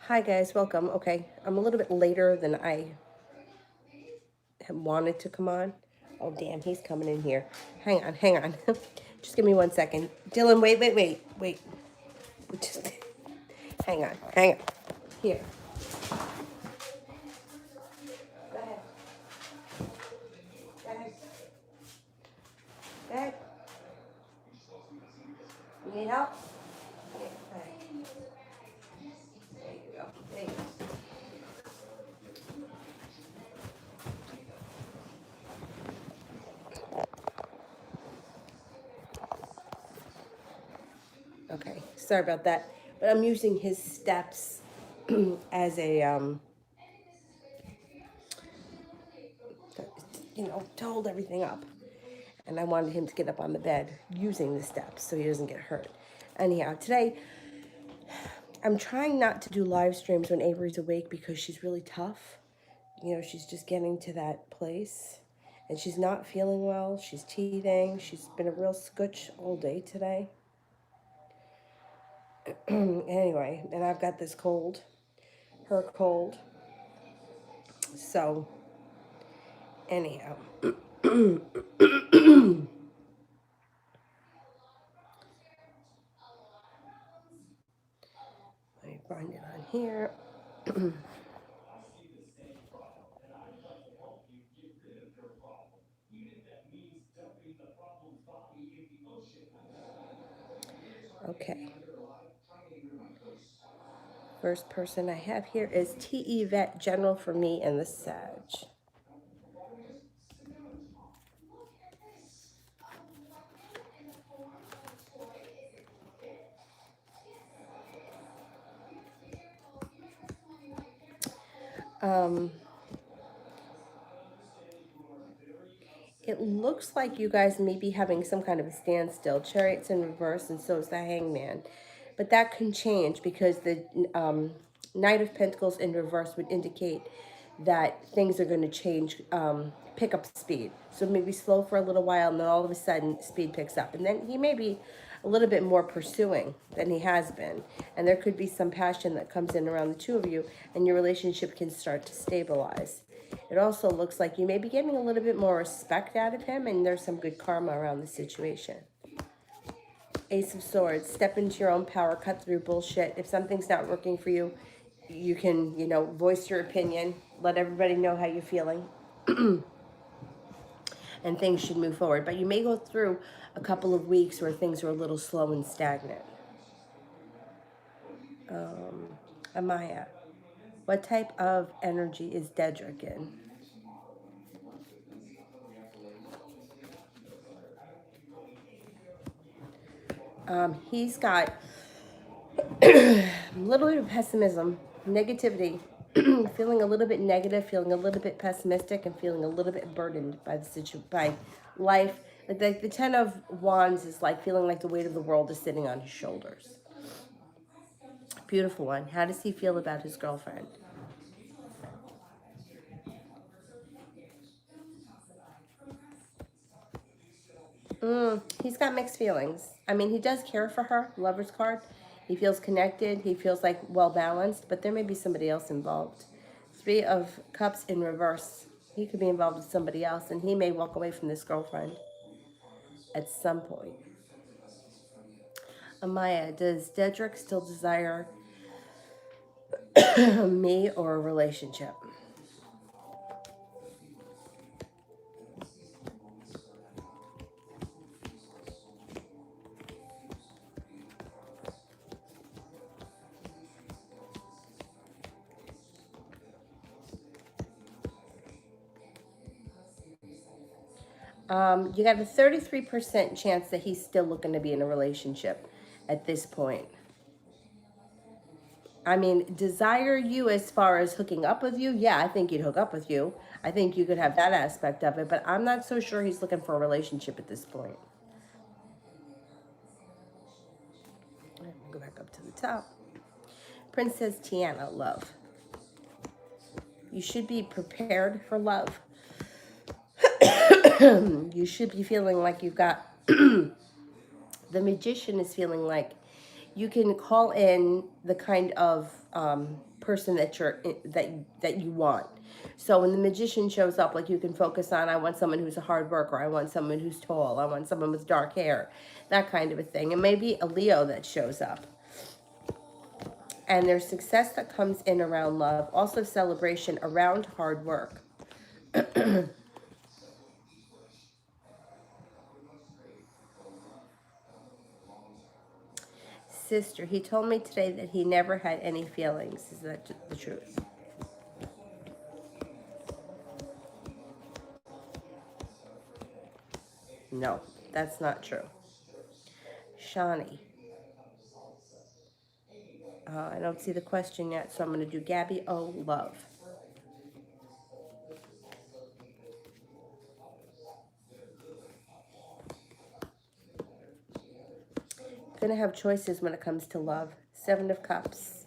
Hi guys, welcome. Okay, I'm a little bit later than I had wanted to come on. Oh damn, he's coming in here. Hang on. Just give me 1 second. Dylan, wait. Just hang on. Here. Go ahead. Go ahead. Go ahead. You need help? Yeah, go ahead. There you go. There you go. Okay, sorry about that. But I'm using his steps as a to hold everything up. And I wanted him to get up on the bed using the steps so he doesn't get hurt. Anyhow, today I'm trying not to do live streams when Avery's awake because she's really tough. She's just getting to that place. And she's not feeling well. She's teething. She's been a real scutch all day today. Anyway, and I've got this cold, her cold. So, anyhow. Let me find it on here. Okay. First person I have here is T.E. Vet General for me and the Sag. Um, it looks like you guys may be having some kind of a standstill. Chariot's in reverse, and so is the Hangman. But that can change because the Knight of Pentacles in reverse would indicate that things are going to change, pick up speed. So maybe slow for a little while, and then all of a sudden speed picks up. And then he may be a little bit more pursuing than he has been. And there could be some passion that comes in around the two of you, and your relationship can start to stabilize. It also looks like you may be getting a little bit more respect out of him, and there's some good karma around the situation. Ace of Swords, step into your own power, cut through bullshit. If something's not working for you, you can, voice your opinion, let everybody know how you're feeling, and things should move forward. But you may go through a couple of weeks where things are a little slow and stagnant. Amaya, what type of energy is Dedrick in? He's got a little bit of pessimism, negativity, feeling a little bit negative, feeling a little bit pessimistic, and feeling a little bit burdened by by life. Like the Ten of Wands is like feeling like the weight of the world is sitting on his shoulders. Beautiful one. How does he feel about his girlfriend? He's got mixed feelings. I mean, he does care for her, lover's card. He feels connected. He feels like well balanced, but there may be somebody else involved. Three of Cups in reverse. He could be involved with somebody else, and he may walk away from this girlfriend at some point. Amaya, does Dedrick still desire me or a relationship? You got a 33% chance that he's still looking to be in a relationship at this point. I mean, desire you as far as hooking up with you? Yeah, I think he'd hook up with you. I think you could have that aspect of it, but I'm not so sure he's looking for a relationship at this point. Go back up to the top. Princess Tiana, love. You should be prepared for love. You should be feeling like you've got... The Magician is feeling like You can call in the kind of person that that you want. So when the magician shows up, like you can focus on, I want someone who's a hard worker, I want someone who's tall, I want someone with dark hair, that kind of a thing. And maybe a Leo that shows up. And there's success that comes in around love, also celebration around hard work. Sister, he told me today that he never had any feelings. Is that the truth? No, that's not true. Shawnee, I don't see the question yet, so I'm going to do Gabby O. Love. Going to have choices when it comes to love. Seven of Cups.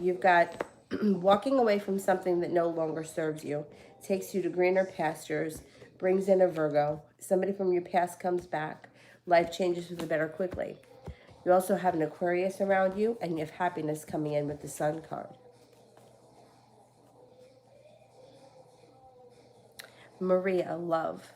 You've got walking away from something that no longer serves you, takes you to greener pastures, brings in a Virgo. Somebody from your past comes back. Life changes for the better quickly. You also have an Aquarius around you, and you have happiness coming in with the Sun card. Maria, love.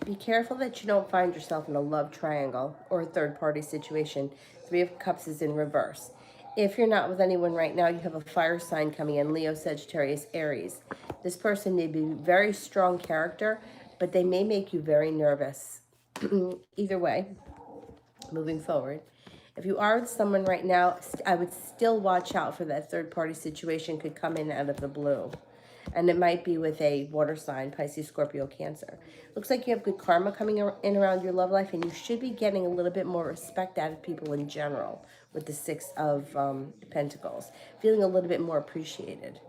Be careful that you don't find yourself in a love triangle or a third-party situation. Three of Cups is in reverse. If you're not with anyone right now, you have a fire sign coming in, Leo, Sagittarius, Aries. This person may be very strong character, but they may make you very nervous. Either way, moving forward. If you are with someone right now, I would still watch out for that third-party situation could come in out of the blue. And it might be with a water sign, Pisces, Scorpio, Cancer. Looks like you have good karma coming in around your love life, and you should be getting a little bit more respect out of people in general with the Six of Pentacles. Feeling a little bit more appreciated.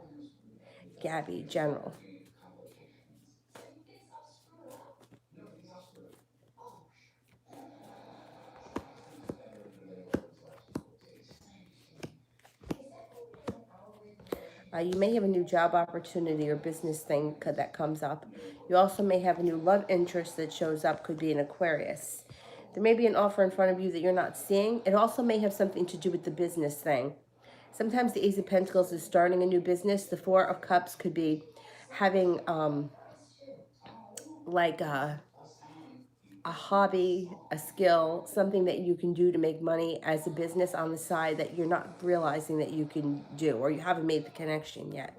Gabby, general. You may have a new job opportunity or business thing that comes up. You also may have a new love interest that shows up, could be an Aquarius. There may be an offer in front of you that you're not seeing. It also may have something to do with the business thing. Sometimes the Ace of Pentacles is starting a new business. The Four of Cups could be having like a hobby, a skill, something that you can do to make money as a business on the side that you're not realizing that you can do, or you haven't made the connection yet.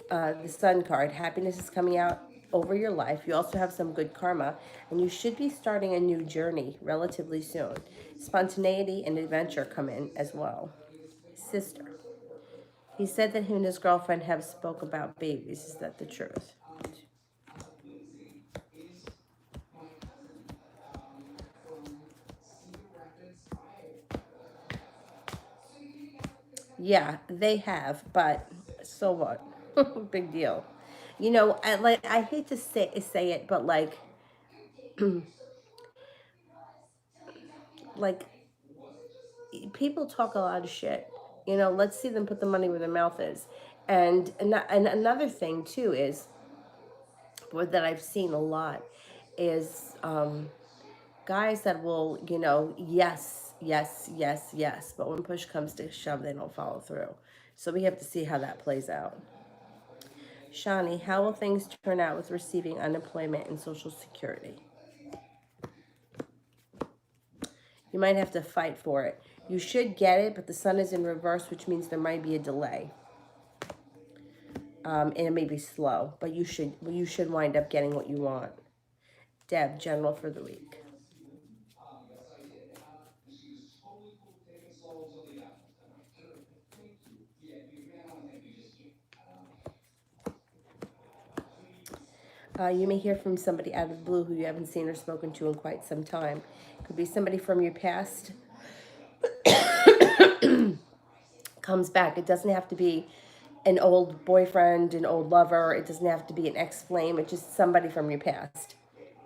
The Sun card, happiness is coming out over your life. You also have some good karma, and you should be starting a new journey relatively soon. Spontaneity and adventure come in as well. Sister, he said that he and his girlfriend have spoke about babies. Is that the truth? Yeah, they have, but so what? Big deal. You know, I hate to say it, but like people talk a lot of shit. You know, let's see them put the money where their mouth is. And another thing too is what that I've seen a lot is guys that will, you know, yes, yes, yes, yes, but when push comes to shove, they don't follow through. So we have to see how that plays out. Shawnee, how will things turn out with receiving unemployment and Social Security? You might have to fight for it. You should get it, but the sun is in reverse, which means there might be a delay. And it may be slow, but you should wind up getting what you want. Deb, general for the week. You may hear from somebody out of the blue who you haven't seen or spoken to in quite some time. Could be somebody from your past comes back. It doesn't have to be an old boyfriend, an old lover. It doesn't have to be an ex-flame. It's just somebody from your past.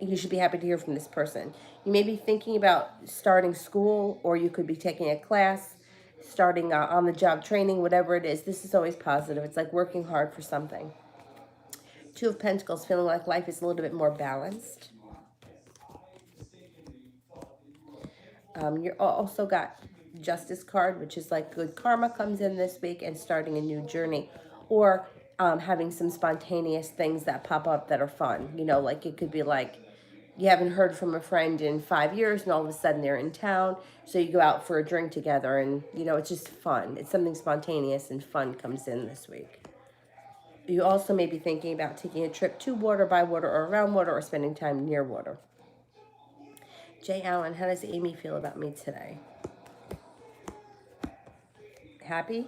You should be happy to hear from this person. You may be thinking about starting school, or you could be taking a class. starting on the job training, whatever it is. This is always positive. It's like working hard for something. Two of Pentacles, feeling like life is a little bit more balanced. You're also got Justice card, which is like good karma comes in this week and starting a new journey, or having some spontaneous things that pop up that are fun. You know, like it could be like you haven't heard from a friend in 5 years and all of a sudden they're in town, so you go out for a drink together, and you know, it's just fun. It's something spontaneous and fun comes in this week. You also may be thinking about taking a trip to water, by water, or around water, or spending time near water. Jay Allen, how does Amy feel about me today? Happy?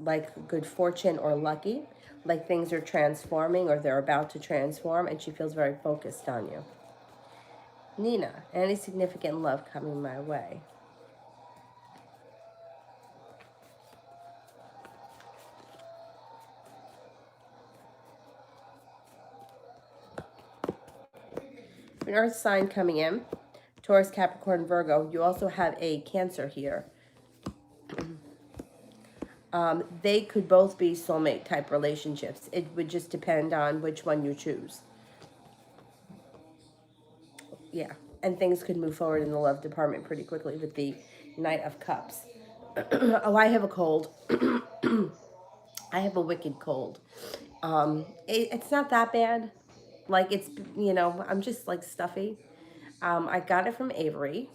Like good fortune or lucky? Like things are transforming or they're about to transform, and she feels very focused on you. Nina, any significant love coming my way? An earth sign coming in. Taurus, Capricorn, Virgo. You also have a Cancer here. They could both be soulmate type relationships. It would just depend on which one you choose. Yeah, and things could move forward in the love department pretty quickly with the Knight of Cups. Oh, I have a cold. I have a wicked cold. It's not that bad. Like it's, you know, I'm just like stuffy. I got it from Avery,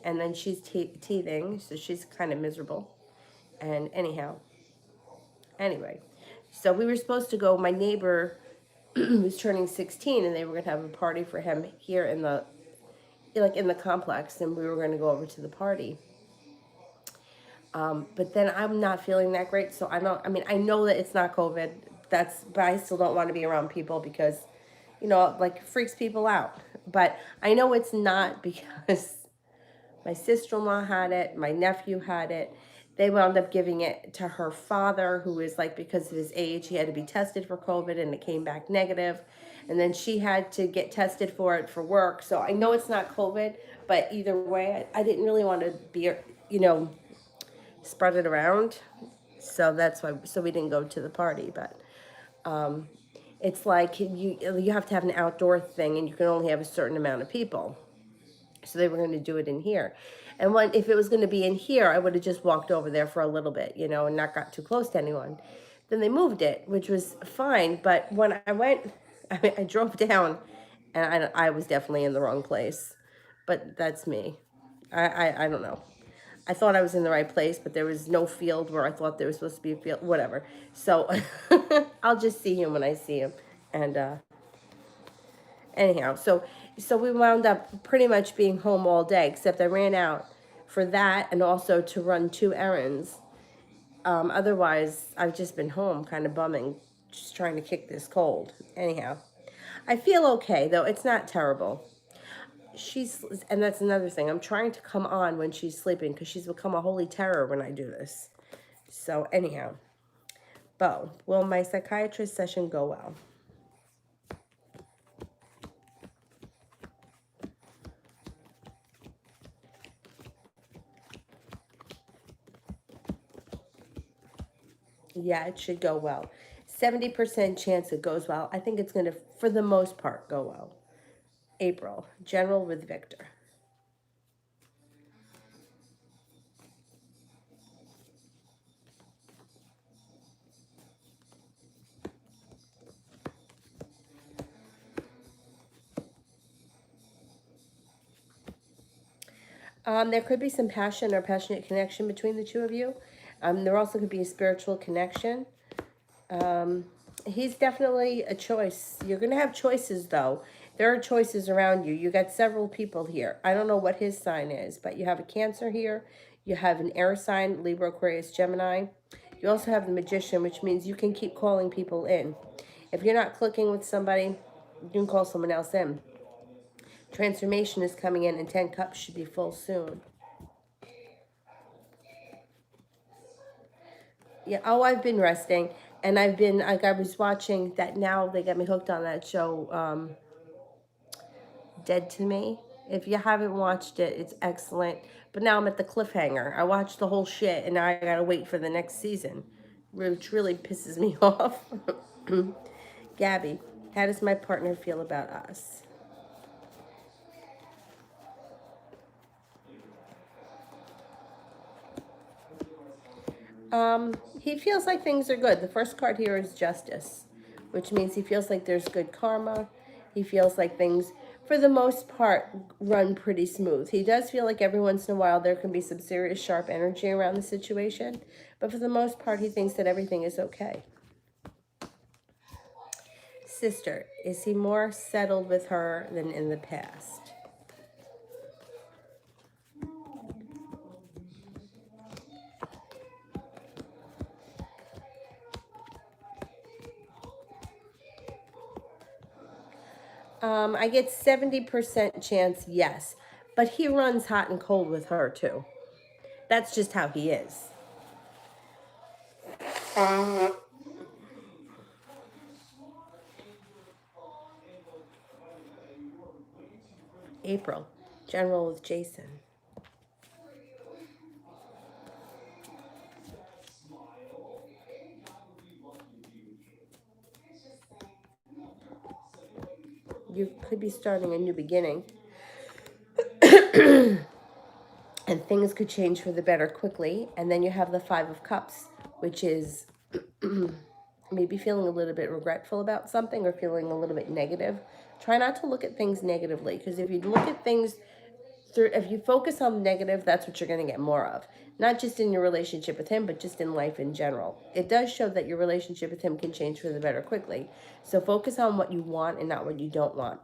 and then she's teething, so she's kind of miserable. And anyway, so we were supposed to go. My neighbor was turning 16, and they were going to have a party for him here in the, like in the complex, and we were going to go over to the party. But then I'm not feeling that great, so I don't. I mean, I know that it's not COVID. But I still don't want to be around people because, you know, like freaks people out. But I know it's not because my sister-in-law had it, my nephew had it. They wound up giving it to her father, who is like, because of his age, he had to be tested for COVID and it came back negative. And then she had to get tested for it for work. So I know it's not COVID, but either way, I didn't really want to be, you know, spread it around. So that's why, so we didn't go to the party. But it's like you have to have an outdoor thing and you can only have a certain amount of people. So they were going to do it in here. And if it was going to be in here, I would have just walked over there for a little bit, you know, and not got too close to anyone. Then they moved it, which was fine. But when I went, I drove down, and I was definitely in the wrong place. But that's me. I don't know. I thought I was in the right place, but there was no field where I thought there was supposed to be a field, whatever. So I'll just see him when I see him. And anyhow, so we wound up pretty much being home all day, except I ran out for that and also to run 2 errands. Otherwise, I've just been home kind of bumming, just trying to kick this cold. Anyhow, I feel okay, though. It's not terrible. And that's another thing. I'm trying to come on when she's sleeping because she's become a holy terror when I do this. So anyhow, Bo, will my psychiatrist session go well? Yeah, it should go well. 70% chance it goes well. I think it's going to, for the most part, go well. April, General with Victor. There could be some passion or passionate connection between the two of you. There also could be a spiritual connection. He's definitely a choice. You're going to have choices, though. There are choices around you. You got several people here. I don't know what his sign is, but you have a Cancer here. You have an air sign, Libra, Aquarius, Gemini. You also have the Magician, which means you can keep calling people in. If you're not clicking with somebody, you can call someone else in. Transformation is coming in, and 10 cups should be full soon. Yeah, oh, I've been resting, and I've been, like, I was watching that. Now they got me hooked on that show, Dead to Me. If you haven't watched it, it's excellent. but now I'm at the cliffhanger. I watched the whole shit, and now I gotta wait for the next season, which really pisses me off. Gabby, how does my partner feel about us? He feels like things are good. The first card here is Justice, which means he feels like there's good karma. He feels like things, for the most part, run pretty smooth. He does feel like every once in a while there can be some serious sharp energy around the situation, but for the most part, he thinks that everything is okay. Sister, is he more settled with her than in the past? I get 70% chance yes, but he runs hot and cold with her too. That's just how he is. April, general with Jason. You could be starting a new beginning. And things could change for the better quickly. And then you have the Five of Cups, which is maybe feeling a little bit regretful about something or feeling a little bit negative. Try not to look at things negatively, because if you look at things through, if you focus on negative, that's what you're going to get more of. Not just in your relationship with him, but just in life in general. It does show that your relationship with him can change for the better quickly. So focus on what you want and not what you don't want.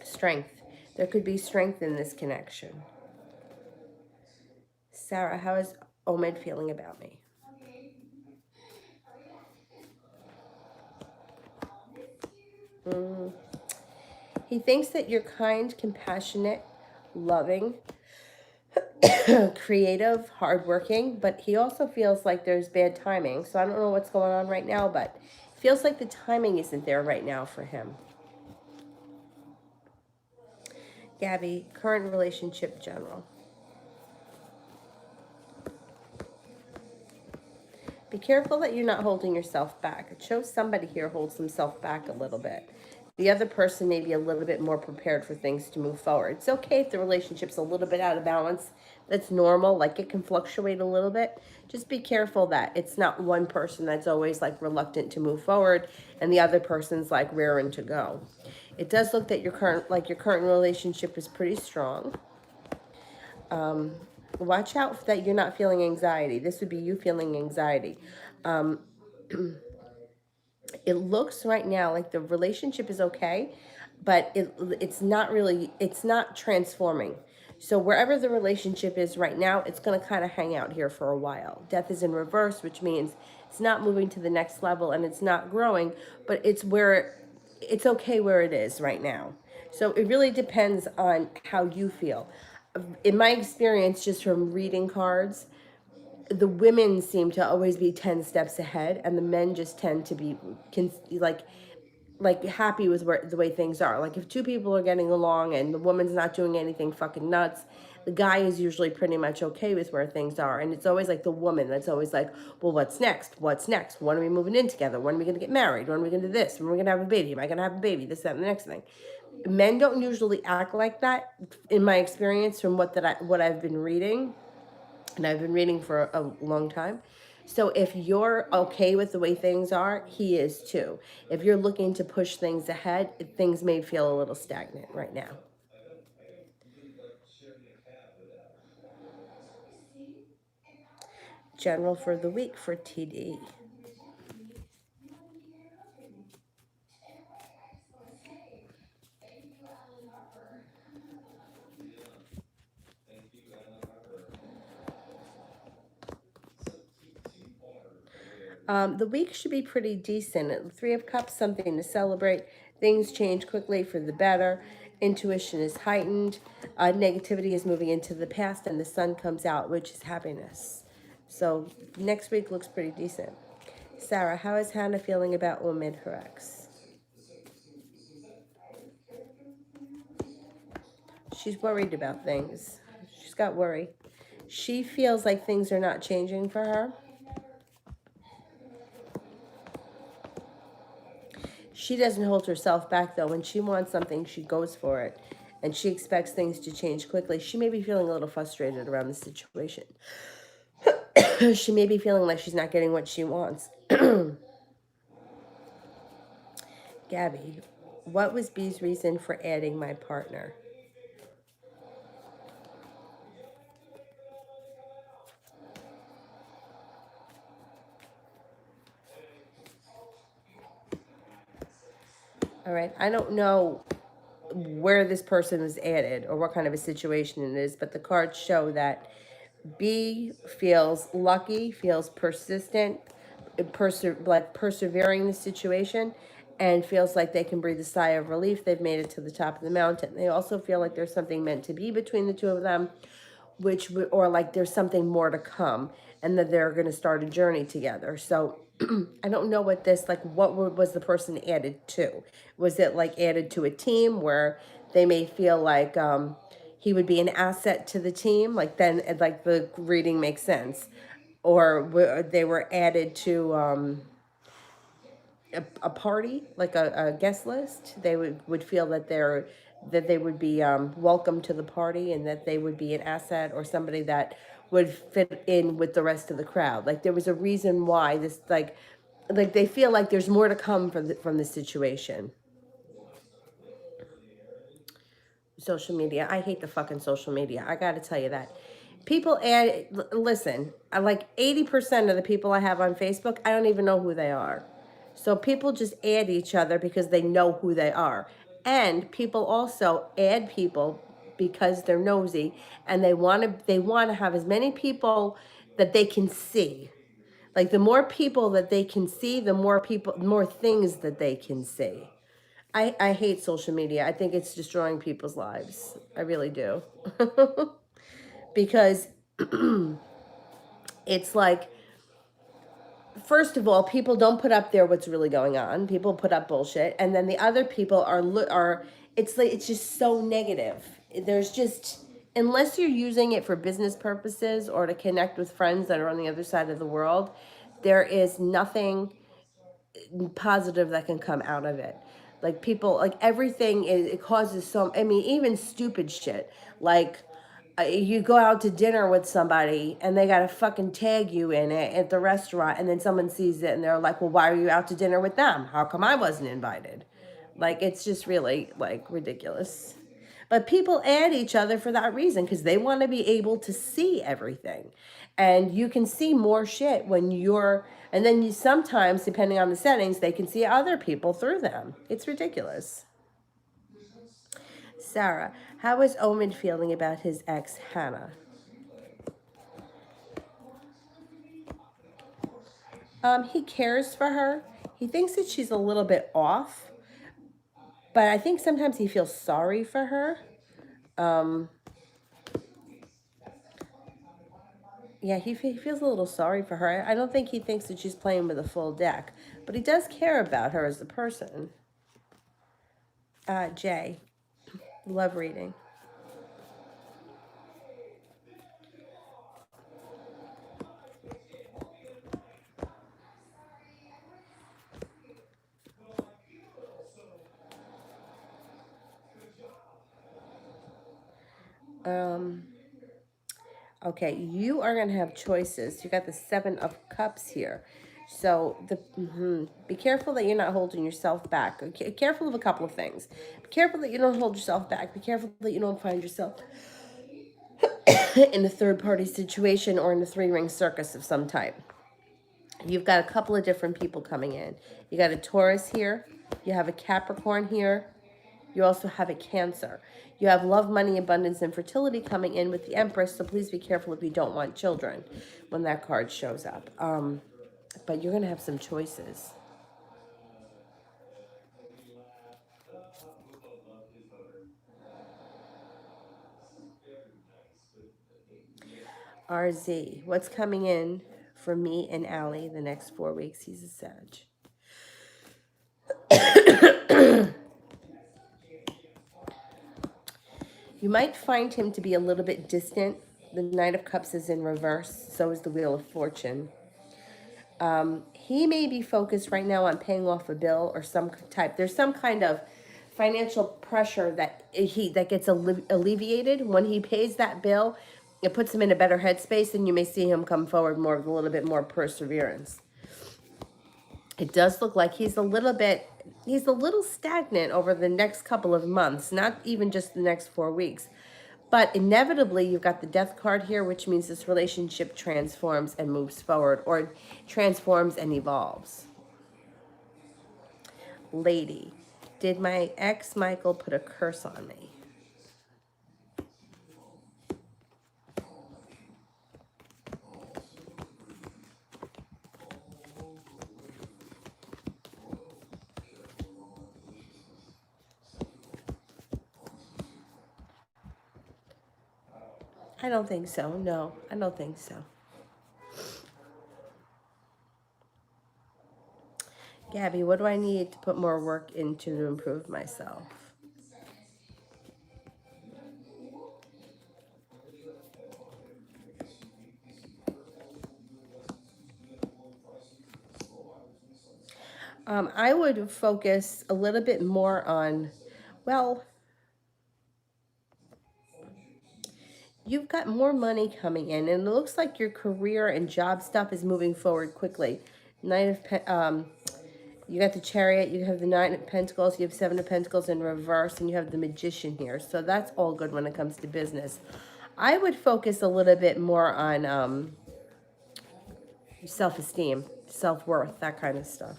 Strength. There could be strength in this connection. Sarah, how is Omid feeling about me? He thinks that you're kind, compassionate, loving, creative, hardworking, but he also feels like there's bad timing. So I don't know what's going on right now, but it feels like the timing isn't there right now for him. Gabby, current relationship general. Be careful that you're not holding yourself back. It shows somebody here holds themselves back a little bit. The other person may be a little bit more prepared for things to move forward. It's okay if the relationship's a little bit out of balance. That's normal. Like, it can fluctuate a little bit. Just be careful that it's not one person that's always like reluctant to move forward and the other person's like raring to go. It does look that your current relationship is pretty strong. Watch out that you're not feeling anxiety. This would be you feeling anxiety. It looks right now like the relationship is okay, but it's not transforming. So wherever the relationship is right now, it's going to kind of hang out here for a while. Death is in reverse, which means it's not moving to the next level and it's not growing, but it's okay where it is right now. So it really depends on how you feel. In my experience, just from reading cards, the women seem to always be 10 steps ahead and the men just tend to be happy with the way things are. Like, if two people are getting along and the woman's not doing anything fucking nuts, the guy is usually pretty much okay with where things are. And it's always like the woman that's always like, well, what's next? What's next? When are we moving in together? When are we going to get married? When are we going to do this? When are we going to have a baby? Am I going to have a baby? This, that, and the next thing. Men don't usually act like that, in my experience, from what I've been reading, and I've been reading for a long time. So if you're okay with the way things are, he is too. If you're looking to push things ahead, things may feel a little stagnant right now. General for the week for TD. The week should be pretty decent. Three of Cups, something to celebrate. Things change quickly for the better. Intuition is heightened. Negativity is moving into the past, and the sun comes out, which is happiness. So next week looks pretty decent. Sarah, how is Hannah feeling about Omid, her ex? She's worried about things. She's She's got worry. She feels like things are not changing for her. She doesn't hold herself back, though. When she wants something, she goes for it. And she expects things to change quickly. She may be feeling a little frustrated around the situation. She may be feeling like she's not getting what she wants. Gabby, what was B's reason for adding my partner? All right. I don't know where this person was added or what kind of a situation it is, but the cards show that B feels lucky, feels persistent, persevering in the situation, and feels like they can breathe a sigh of relief. They've made it to the top of the mountain. They also feel like there's something meant to be between the two of them, or like there's something more to come, and that they're going to start a journey together. So I don't know what this, like, what was the person added to? Was it like added to a team where they may feel like he would be an asset to the team? Like then, like the reading makes sense. Or they were added to a party, like a guest list. They would feel that they would be welcome to the party, and that they would be an asset or somebody that would fit in with the rest of the crowd. Like there was a reason why this, like they feel like there's more to come from the situation. Social media. I hate the fucking social media. I got to tell you that. People add, listen, I like 80% of the people I have on Facebook, I don't even know who they are. So people just add each other because they know who they are. And people also add people because they're nosy, and they want to have as many people that they can see. Like the more people that they can see, the more things that they can see. I hate social media. I think it's destroying people's lives. I really do. Because it's like, first of all, people don't put up there what's really going on. People put up bullshit, and then the other people are. It's like it's just so negative. There's just, unless you're using it for business purposes or to connect with friends that are on the other side of the world, there is nothing positive that can come out of it. Like people, like everything is, it causes so, I mean, even stupid shit. Like you go out to dinner with somebody and they got to fucking tag you in it at the restaurant, and then someone sees it and they're like, well, why are you out to dinner with them? How come I wasn't invited? Like, it's just really like ridiculous. But people add each other for that reason, because they want to be able to see everything. And you can see more shit when you're, and then you sometimes, depending on the settings, they can see other people through them. It's ridiculous. Sarah, how is Omen feeling about his ex, Hannah? He cares for her. He thinks that she's a little bit off, but I think sometimes he feels sorry for her. Um, Yeah, he feels a little sorry for her. I don't think he thinks that she's playing with a full deck, but he does care about her as a person. Jay, love reading. Um, okay, you are going to have choices. You got the Seven of Cups here. So be careful that you're not holding yourself back. Okay, careful of a couple of things. Be careful that you don't hold yourself back. Be careful that you don't find yourself in a third party situation or in a three-ring circus of some type. You've got a couple of different people coming in. You got a Taurus here. You have a Capricorn here. You also have a Cancer. You have love, money, abundance, and fertility coming in with the Empress. So please be careful if you don't want children when that card shows up. But you're going to have some choices. RZ, what's coming in for me and Allie the next 4 weeks? He's a Sag. You might find him to be a little bit distant The Knight of Cups is in reverse. So is the Wheel of Fortune. He may be focused right now on paying off a bill or some type. There's some kind of financial pressure that gets alleviated when he pays that bill. It puts him in a better headspace, and you may see him come forward more with a little bit more perseverance. It does look like he's a little stagnant over the next couple of months, not even just the next 4 weeks. But inevitably, you've got the death card here, which means this relationship transforms and moves forward, or transforms and evolves. Lady, did my ex Michael put a curse on me? I don't think so. No, I don't think so. Gabby, what do I need to put more work into to improve myself? I would focus a little bit more on, well, you've got more money coming in, and it looks like your career and job stuff is moving forward quickly. You got the Chariot, you have the Nine of Pentacles, you have Seven of Pentacles in reverse, and you have the Magician here. So that's all good when it comes to business. I would focus a little bit more on self-esteem, self-worth, that kind of stuff.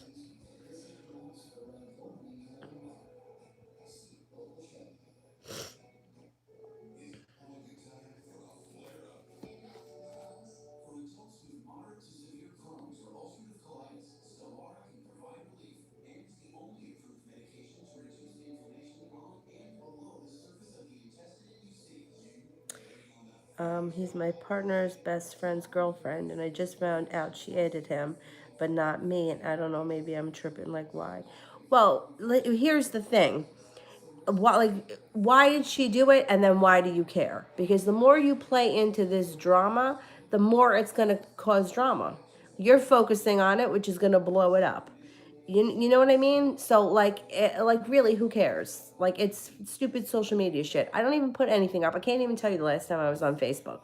He's my partner's best friend's girlfriend, and I just found out she added him, but not me, and I don't know, maybe I'm tripping, like, why? Well, here's the thing. Why did she do it, and then why do you care? Because the more you play into this drama, the more it's going to cause drama. You're focusing on it, which is going to blow it up. You know what I mean? So like really, who cares? Like, it's stupid social media shit. I don't even put anything up. I can't even tell you the last time I was on Facebook,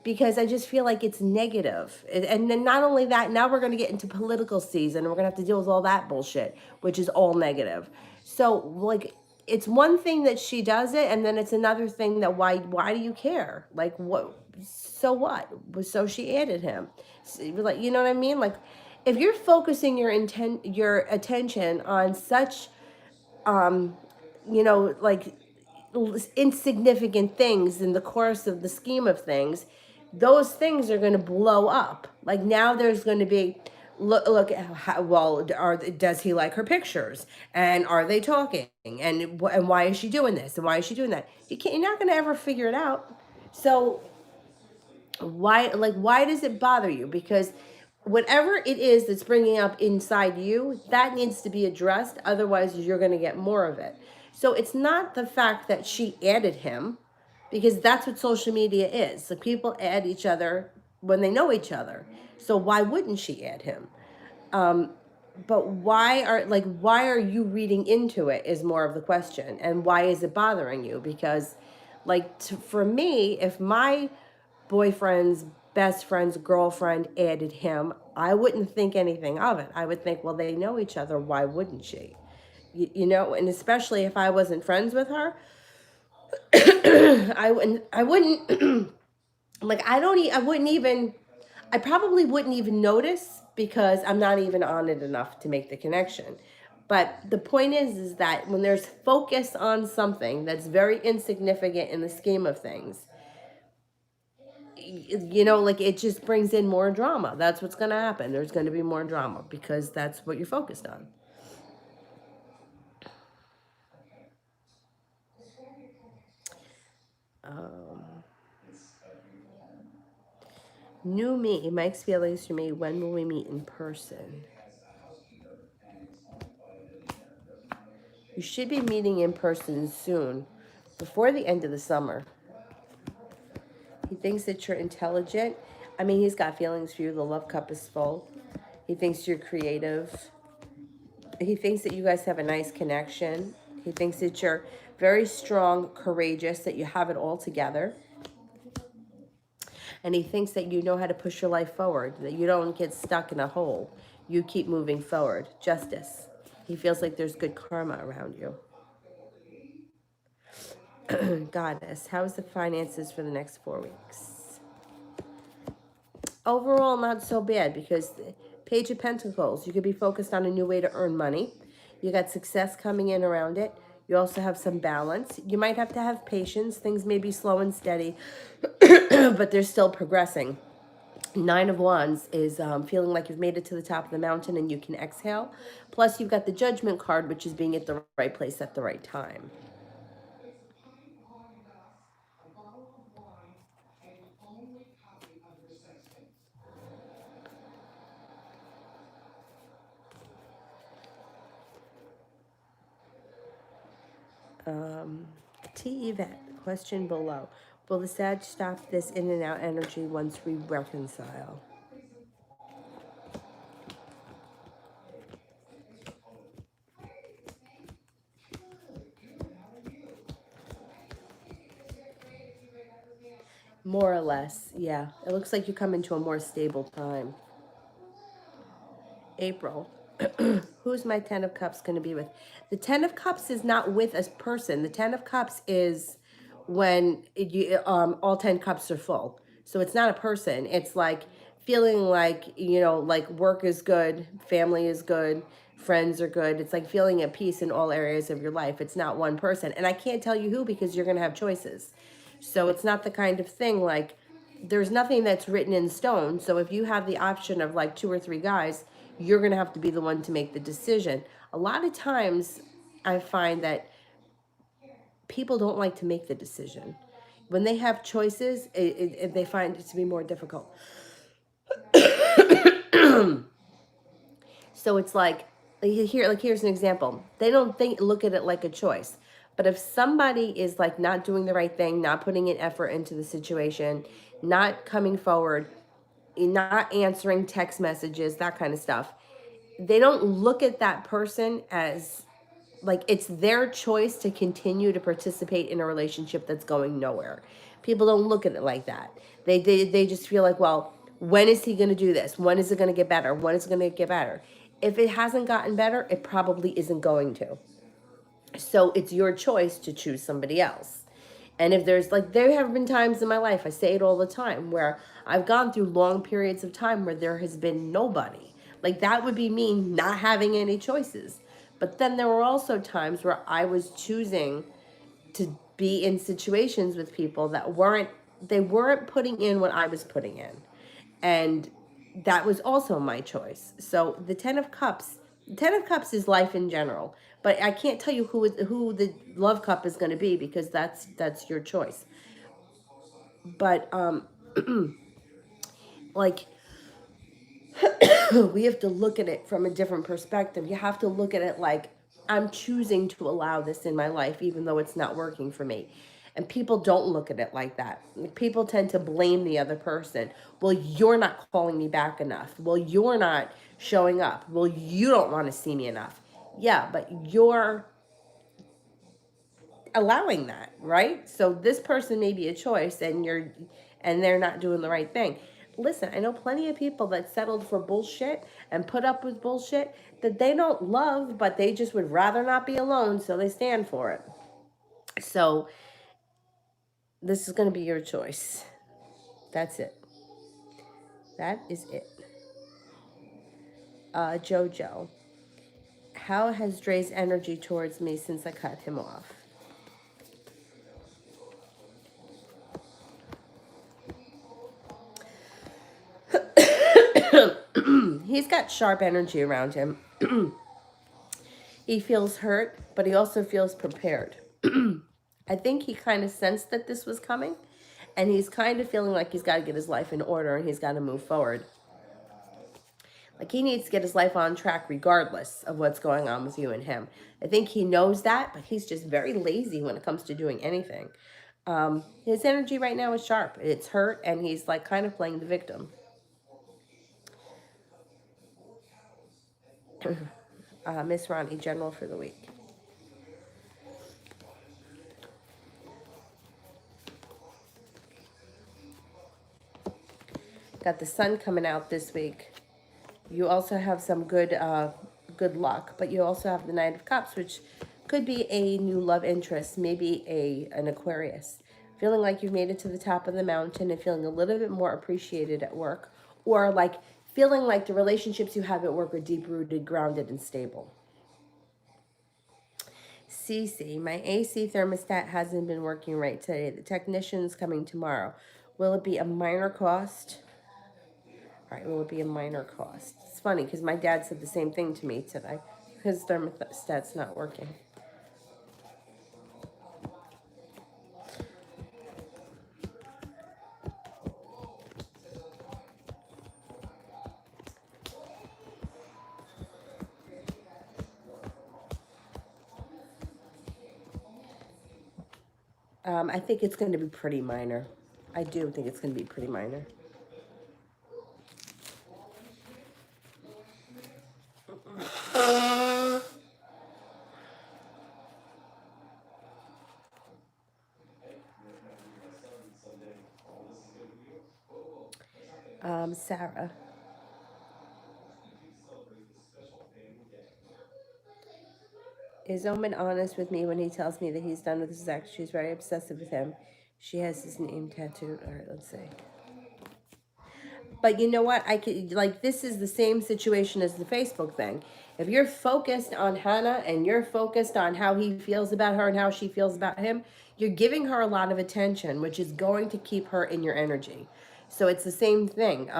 because I just feel like it's negative. And then not only that, now we're going to get into political season, and we're going to have to deal with all that bullshit, which is all negative. So like, it's one thing that she does it, and then it's another thing that why do you care? Like, what? So what? So she added him. Like, you know what I mean? Like, if you're focusing your attention on such like insignificant things in the course of the scheme of things, those things are going to blow up. Like, now there's going to be, look how, well, does he like her pictures, and are they talking, and why is she doing this, and why is she doing that? You're not going to ever figure it out. So why does it bother you? Because whatever it is that's bringing up inside you, that needs to be addressed, otherwise you're going to get more of it. So it's not the fact that she added him, because that's what social media is. So people add each other when they know each other. So why wouldn't she add him? But why are you reading into it is more of the question, and why is it bothering you? Because for me, if my boyfriend's best friend's girlfriend added him, I wouldn't think anything of it. I would think, well, they know each other, why wouldn't she? And especially if I wasn't friends with her, I wouldn't like, I wouldn't even, I probably wouldn't even notice, because I'm not even on it enough to make the connection. But the point is that when there's focus on something that's very insignificant in the scheme of things, like, it just brings in more drama. That's what's going to happen. There's going to be more drama, because that's what you're focused on. New me, Mike's feelings for me. When will we meet in person? You should be meeting in person soon, before the end of the summer. He thinks that you're intelligent. I mean, he's got feelings for you. The love cup is full. He thinks you're creative. He thinks that you guys have a nice connection. He thinks that you're very strong, courageous, that you have it all together. And he thinks that you know how to push your life forward, that you don't get stuck in a hole. You keep moving forward. Justice. He feels like there's good karma around you. Goddess, how's the finances for the next 4 weeks? Overall, not so bad because Page of Pentacles, you could be focused on a new way to earn money. You got success coming in around it. You also have some balance. You might have to have patience. Things may be slow and steady, but they're still progressing. Nine of Wands is feeling like you've made it to the top of the mountain and you can exhale. Plus, you've got the Judgment card, which is being at the right place at the right time. T. Yvette, question below. Will the Sag stop this in and out energy once we reconcile? More or less, yeah. It looks like you come into a more stable time. April. Who's my Ten of Cups going to be with? The Ten of Cups is not with a person. The Ten of Cups is when all 10 cups are full. So it's not a person. It's like feeling like, like work is good, family is good, friends are good. It's like feeling at peace in all areas of your life. It's not one person. And I can't tell you who because you're going to have choices. So it's not the kind of thing like there's nothing that's written in stone. So if you have the option of like 2 or 3 guys, you're going to have to be the one to make the decision. A lot of times I find that people don't like to make the decision. When they have choices, they find it to be more difficult. So it's like here's an example. They don't look at it like a choice. But if somebody is like not doing the right thing, not putting an effort into the situation, not coming forward, not answering text messages, that kind of stuff, they don't look at that person as like it's their choice to continue to participate in a relationship that's going nowhere. People don't look at it like that. They just feel like, well, when is he going to do this? When is it going to get better? When is it going to get better? If it hasn't gotten better, it probably isn't going to. So it's your choice to choose somebody else. And if there's like, there have been times in my life, I say it all the time, where I've gone through long periods of time where there has been nobody. Like that would be me not having any choices. But then there were also times where I was choosing to be in situations with people that they weren't putting in what I was putting in. And that was also my choice. So the Ten of Cups is life in general, but I can't tell you who the Love Cup is going to be because that's your choice. But like we have to look at it from a different perspective. You have to look at it like I'm choosing to allow this in my life, even though it's not working for me. And people don't look at it like that. People tend to blame the other person. Well, you're not calling me back enough. Well, you're not showing up. Well, you don't want to see me enough. Yeah, but you're allowing that, right? So this person may be a choice and they're not doing the right thing. Listen, I know plenty of people that settled for bullshit and put up with bullshit that they don't love, but they just would rather not be alone, so they stand for it. So this is going to be your choice. That's it. That is it. Jojo, how has Dre's energy towards me since I cut him off? He's got sharp energy around him. He feels hurt, but he also feels prepared. I think he kind of sensed that this was coming, and he's kind of feeling like he's got to get his life in order and he's got to move forward. Like he needs to get his life on track regardless of what's going on with you and him. I think he knows that, but he's just very lazy when it comes to doing anything. His energy right now is sharp. It's hurt, and he's like kind of playing the victim. Miss Ronnie, general for the week. Got the sun coming out this week. You also have some good luck, but you also have the Knight of Cups, which could be a new love interest, maybe an Aquarius. Feeling like you've made it to the top of the mountain and feeling a little bit more appreciated at work, or like feeling like the relationships you have at work are deep rooted, grounded, and stable. Cece, my AC thermostat hasn't been working right today. The technician's coming tomorrow. Will it be a minor cost? All right, will it be a minor cost? It's funny because my dad said the same thing to me today. His thermostat's not working. I think it's going to be pretty minor. I do think it's going to be pretty minor. Sarah. Is Omen honest with me when he tells me that he's done with his ex? She's very obsessive with him. She has his name tattooed. All right, let's see. But you know what? I could like this is the same situation as the Facebook thing. If you're focused on Hannah and you're focused on how he feels about her and how she feels about him, you're giving her a lot of attention, which is going to keep her in your energy. So it's the same thing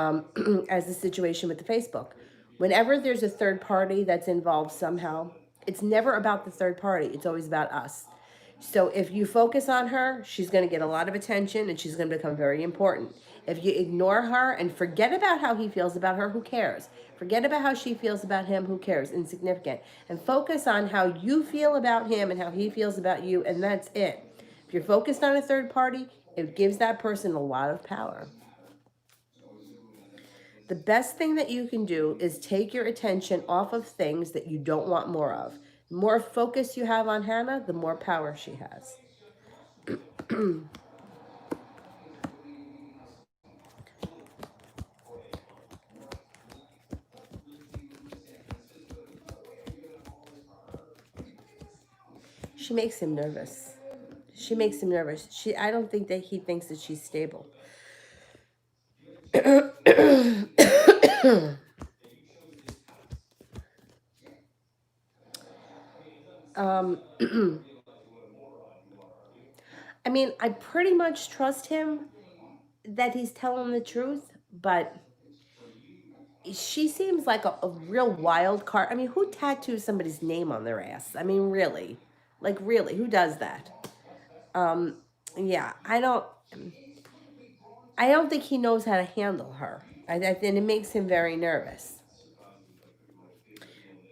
as the situation with the Facebook. Whenever there's a third party that's involved somehow, it's never about the third party. It's always about us. So if you focus on her, she's going to get a lot of attention and she's going to become very important. If you ignore her and forget about how he feels about her, who cares? Forget about how she feels about him, who cares? Insignificant. And focus on how you feel about him and how he feels about you, and that's it. If you're focused on a third party, it gives that person a lot of power. The best thing that you can do is take your attention off of things that you don't want more of. The more focus you have on Hannah, the more power she has. She makes him nervous. She makes him nervous. I don't think that he thinks that she's stable. um, I mean, I pretty much trust him that he's telling the truth, but she seems like a real wild card. I mean, who tattoos somebody's name on their ass? I mean, really? Like, really? Who does that? Um, yeah, I don't think he knows how to handle her. And it makes him very nervous.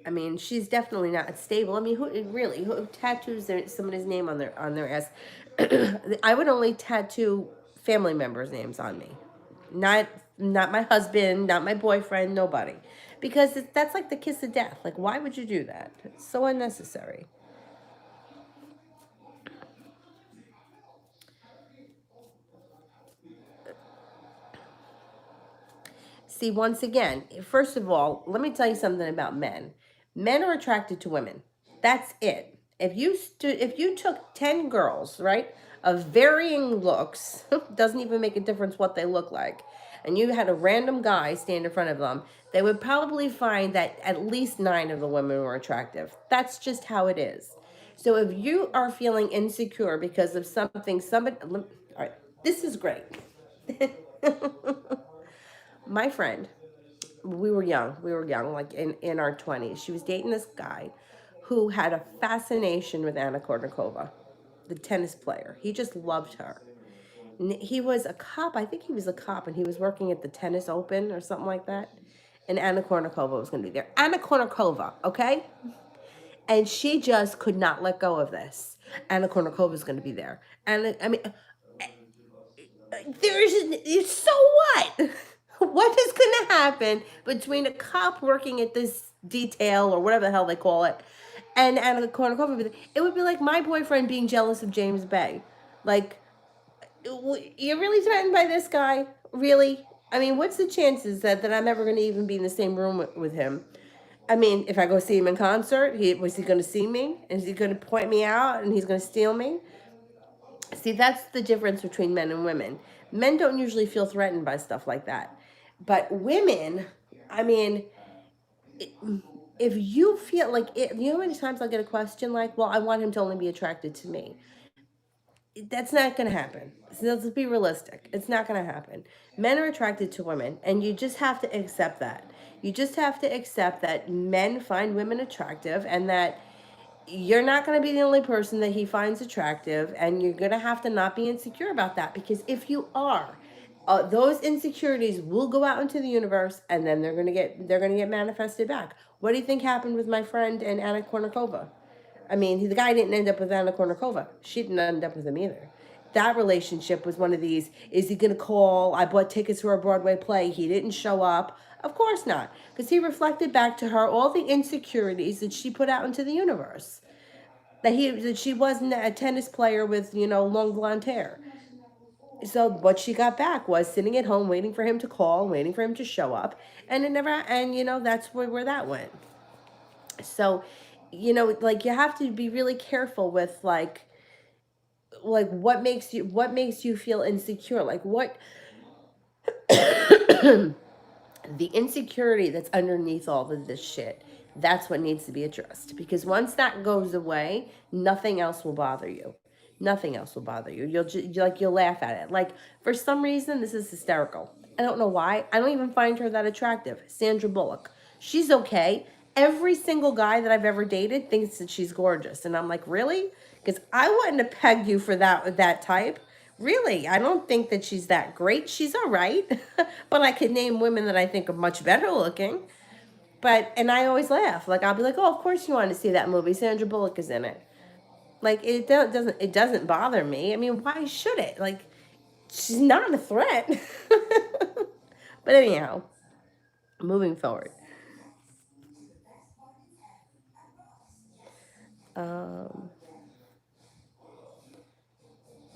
I mean, she's definitely not stable. I mean, who tattoos somebody's name on their ass? I would only tattoo family members' names on me, not not my husband, not my boyfriend, nobody, because that's like the kiss of death. Like, why would you do that? It's so unnecessary. See, once again, first of all, let me tell you something about men. Men are attracted to women. That's it. If you took 10 girls, right, of varying looks, doesn't even make a difference what they look like, and you had a random guy stand in front of them, they would probably find that at least 9 of the women were attractive. That's just how it is. So if you are feeling insecure because of something somebody all right, this is great. My friend, we were young, like in our 20s. She was dating this guy who had a fascination with Anna Kournikova, the tennis player. He just loved her. He was a cop. I think he was a cop, and he was working at the Tennis Open or something like that. And Anna Kournikova was going to be there. Anna Kournikova, okay? And she just could not let go of this. Anna Kournikova is going to be there. And I mean, it's so what? What is going to happen between a cop working at this detail or whatever the hell they call it and Anna Kournikova? It would be like my boyfriend being jealous of James Bay. Like, you're really threatened by this guy? Really? I mean, what's the chances that I'm ever going to even be in the same room with him? I mean, if I go see him in concert, was he going to see me? Is he going to point me out and he's going to steal me? See, that's the difference between men and women. Men don't usually feel threatened by stuff like that. But women, I mean, if you feel like it, you know how many times I'll get a question like, well, I want him to only be attracted to me. That's not going to happen. So let's be realistic. It's not going to happen. Men are attracted to women, and you just have to accept that. You just have to accept that men find women attractive and that you're not going to be the only person that he finds attractive, and you're going to have to not be insecure about that, because if you are, those insecurities will go out into the universe, and then they're going to get manifested back. What do you think happened with my friend and Anna Kournikova? I mean, the guy didn't end up with Anna Kournikova. She didn't end up with him either. That relationship was one of these, is he going to call? I bought tickets for a Broadway play. He didn't show up. Of course not, because he reflected back to her all the insecurities that she put out into the universe. That she wasn't a tennis player with, long blonde hair. So what she got back was sitting at home waiting for him to call, waiting for him to show up, and it never, and that's where that went. So, like, you have to be really careful with what makes you feel insecure, like what the insecurity that's underneath all of this shit. That's what needs to be addressed, because once that goes away, nothing else will bother you. Nothing else will bother you. You'll laugh at it. Like, for some reason, this is hysterical. I don't know why. I don't even find her that attractive. Sandra Bullock. She's okay. Every single guy that I've ever dated thinks that she's gorgeous, and I'm like, really? Because I wouldn't have pegged you for that type. Really, I don't think that she's that great. She's all right, but I could name women that I think are much better looking. And I always laugh. Like, I'll be like, oh, of course you want to see that movie. Sandra Bullock is in it. Like, it doesn't bother me. I mean, why should it? Like, she's not a threat. But anyhow, moving forward. Um,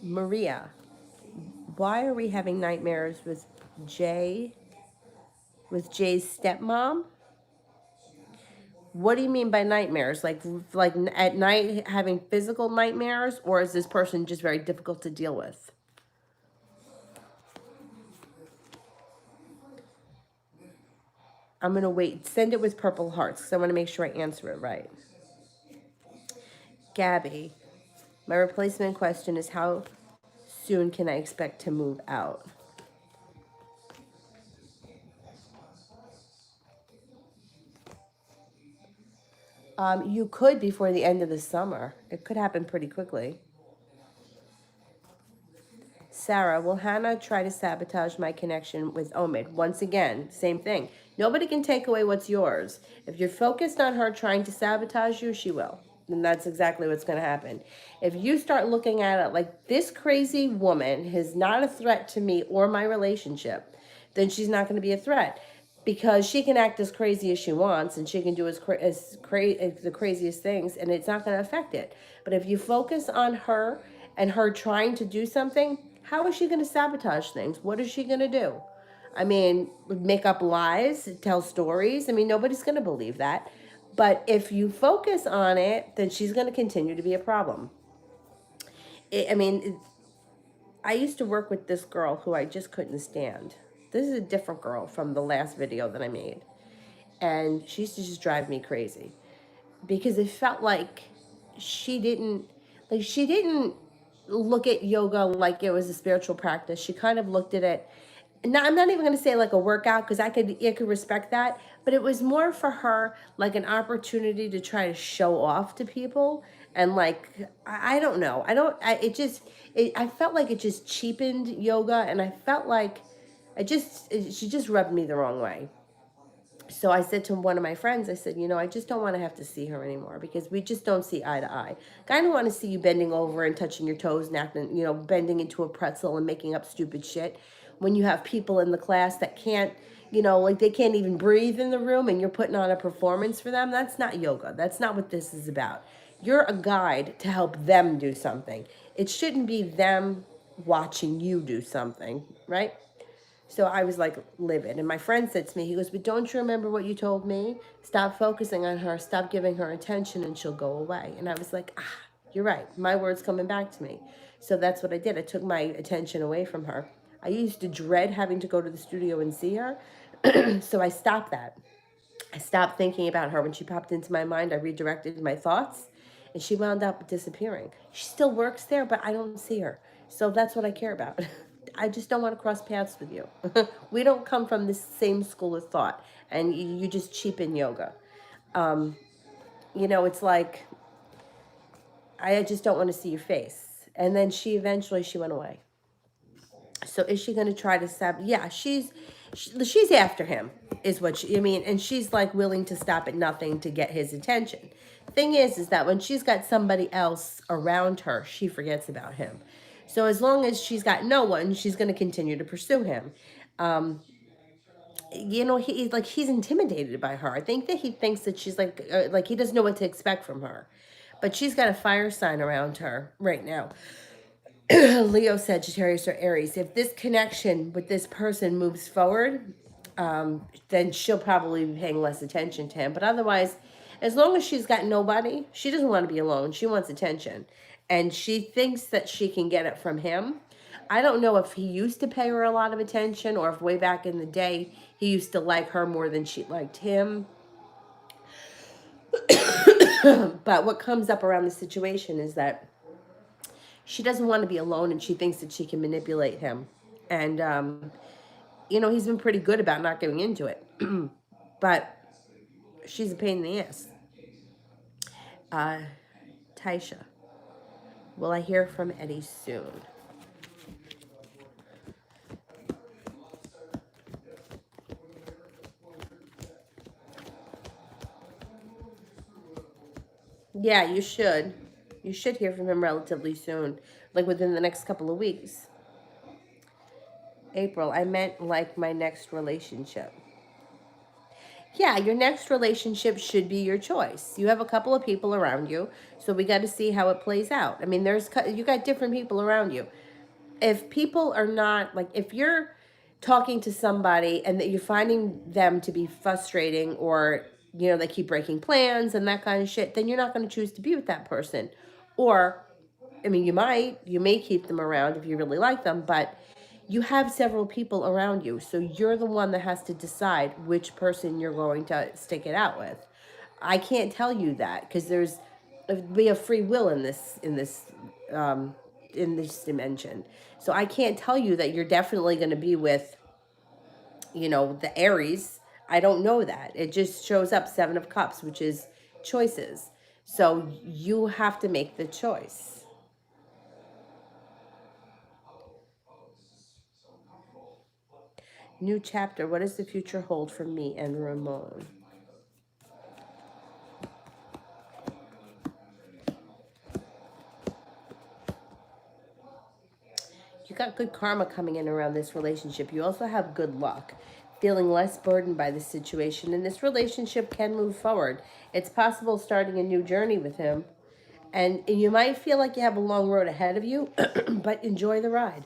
Maria, why are we having nightmares with Jay, with Jay's stepmom? What do you mean by nightmares? Like at night having physical nightmares, or is this person just very difficult to deal with? I'm going to wait. Send it with purple hearts because I want to make sure I answer it right. Gabby, my replacement question is, how soon can I expect to move out? You could before the end of the summer. It could happen pretty quickly. Sarah, will Hannah try to sabotage my connection with Omid? Once again, same thing. Nobody can take away what's yours. If you're focused on her trying to sabotage you, she will. And that's exactly what's going to happen. If you start looking at it like, this crazy woman is not a threat to me or my relationship, then she's not going to be a threat, because she can act as crazy as she wants, and she can do as the craziest things, and it's not going to affect it. But if you focus on her and her trying to do something, how is she going to sabotage things? What is she going to do? I mean, make up lies, tell stories. I mean, nobody's going to believe that. But if you focus on it, then she's going to continue to be a problem. I used to work with this girl who I just couldn't stand. This is a different girl from the last video that I made. And she used to just drive me crazy, because it felt like she didn't look at yoga like it was a spiritual practice. She kind of looked at it. Now, I'm not even going to say like a workout, because I could respect that, but it was more for her like an opportunity to try to show off to people. And like, I don't know. I felt like it just cheapened yoga, and I felt like she just rubbed me the wrong way. So I said to one of my friends, I said, you know, I just don't want to have to see her anymore because we just don't see eye to eye. I don't want to see you bending over and touching your toes and acting, you know, bending into a pretzel and making up stupid shit when you have people in the class that can't, you know, like they can't even breathe in the room and you're putting on a performance for them. That's not yoga. That's not what this is about. You're a guide to help them do something. It shouldn't be them watching you do something, right? So I was like livid. And my friend said to me, he goes, but don't you remember what you told me? Stop focusing on her, stop giving her attention, and she'll go away. And I was like, ah, you're right. My word's coming back to me. So that's what I did. I took my attention away from her. I used to dread having to go to the studio and see her. So I stopped that. I stopped thinking about her. When she popped into my mind, I redirected my thoughts and she wound up disappearing. She still works there, but I don't see her. So that's what I care about. I just don't want to cross paths with you. We don't come from the same school of thought, and you just cheapen yoga. You know, it's like, I just don't want to see your face. And then she went away. So is she going to try to stab? Yeah, she's after him, is what I mean, and she's like willing to stop at nothing to get his attention. Thing is that when she's got somebody else around her, she forgets about him. So as long as she's got no one, she's going to continue to pursue him. You know, he's intimidated by her. I think that he thinks that she's like he doesn't know what to expect from her. But she's got a fire sign around her right now. Leo, Sagittarius, or Aries. If this connection with this person moves forward, then she'll probably be paying less attention to him. But otherwise, as long as she's got nobody, she doesn't want to be alone. She wants attention. And she thinks that she can get it from him. I don't know if he used to pay her a lot of attention or if way back in the day he used to like her more than she liked him. But what comes up around the situation is that she doesn't want to be alone and she thinks that she can manipulate him. And, you know, he's been pretty good about not getting into it. But she's a pain in the ass. Taisha, will I hear from Eddie soon? Yeah, you should. You should hear from him relatively soon, like within the next couple of weeks. April, I meant like my next relationship. Yeah, your next relationship should be your choice. You have a couple of people around you, so we got to see how it plays out. I mean, you got different people around you. If people are not like, if you're talking to somebody and that you're finding them to be frustrating, or you know they keep breaking plans and that kind of shit, then you're not going to choose to be with that person. Or I mean, you may keep them around if you really like them, but you have several people around you, so you're the one that has to decide which person you're going to stick it out with. I can't tell you that because we have free will um, in this dimension. So I can't tell you that you're definitely going to be with, you know, the Aries. I don't know that. It just shows up 7 of Cups, which is choices. So you have to make the choice. New chapter. What does the future hold for me and Ramon? You got good karma coming in around this relationship. You also have good luck, feeling less burdened by the situation, and this relationship can move forward. It's possible starting a new journey with him, and you might feel like you have a long road ahead of you, but enjoy the ride.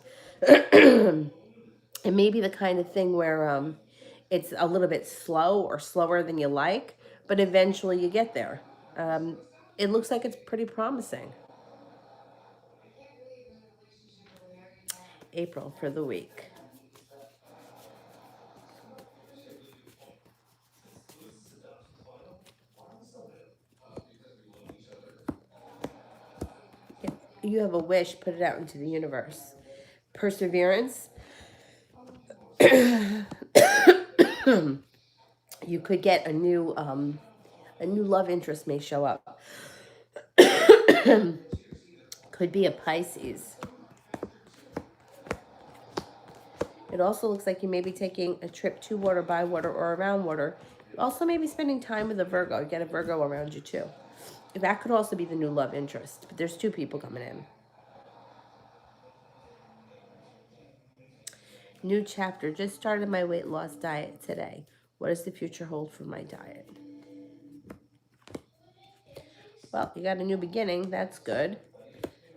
It may be the kind of thing where it's a little bit slow or slower than you like, but eventually you get there. It looks like it's pretty promising. April for the week. If you have a wish, put it out into the universe. Perseverance. You could get a new love interest may show up. Could be a Pisces. It also looks like you may be taking a trip to water, by water, or around water Also, maybe spending time with a Virgo. Get a Virgo around you too. That could also be the new love interest. But there's two people coming in. New chapter. Just started my weight loss diet today. What does the future hold for my diet? Well, you got a new beginning. That's good.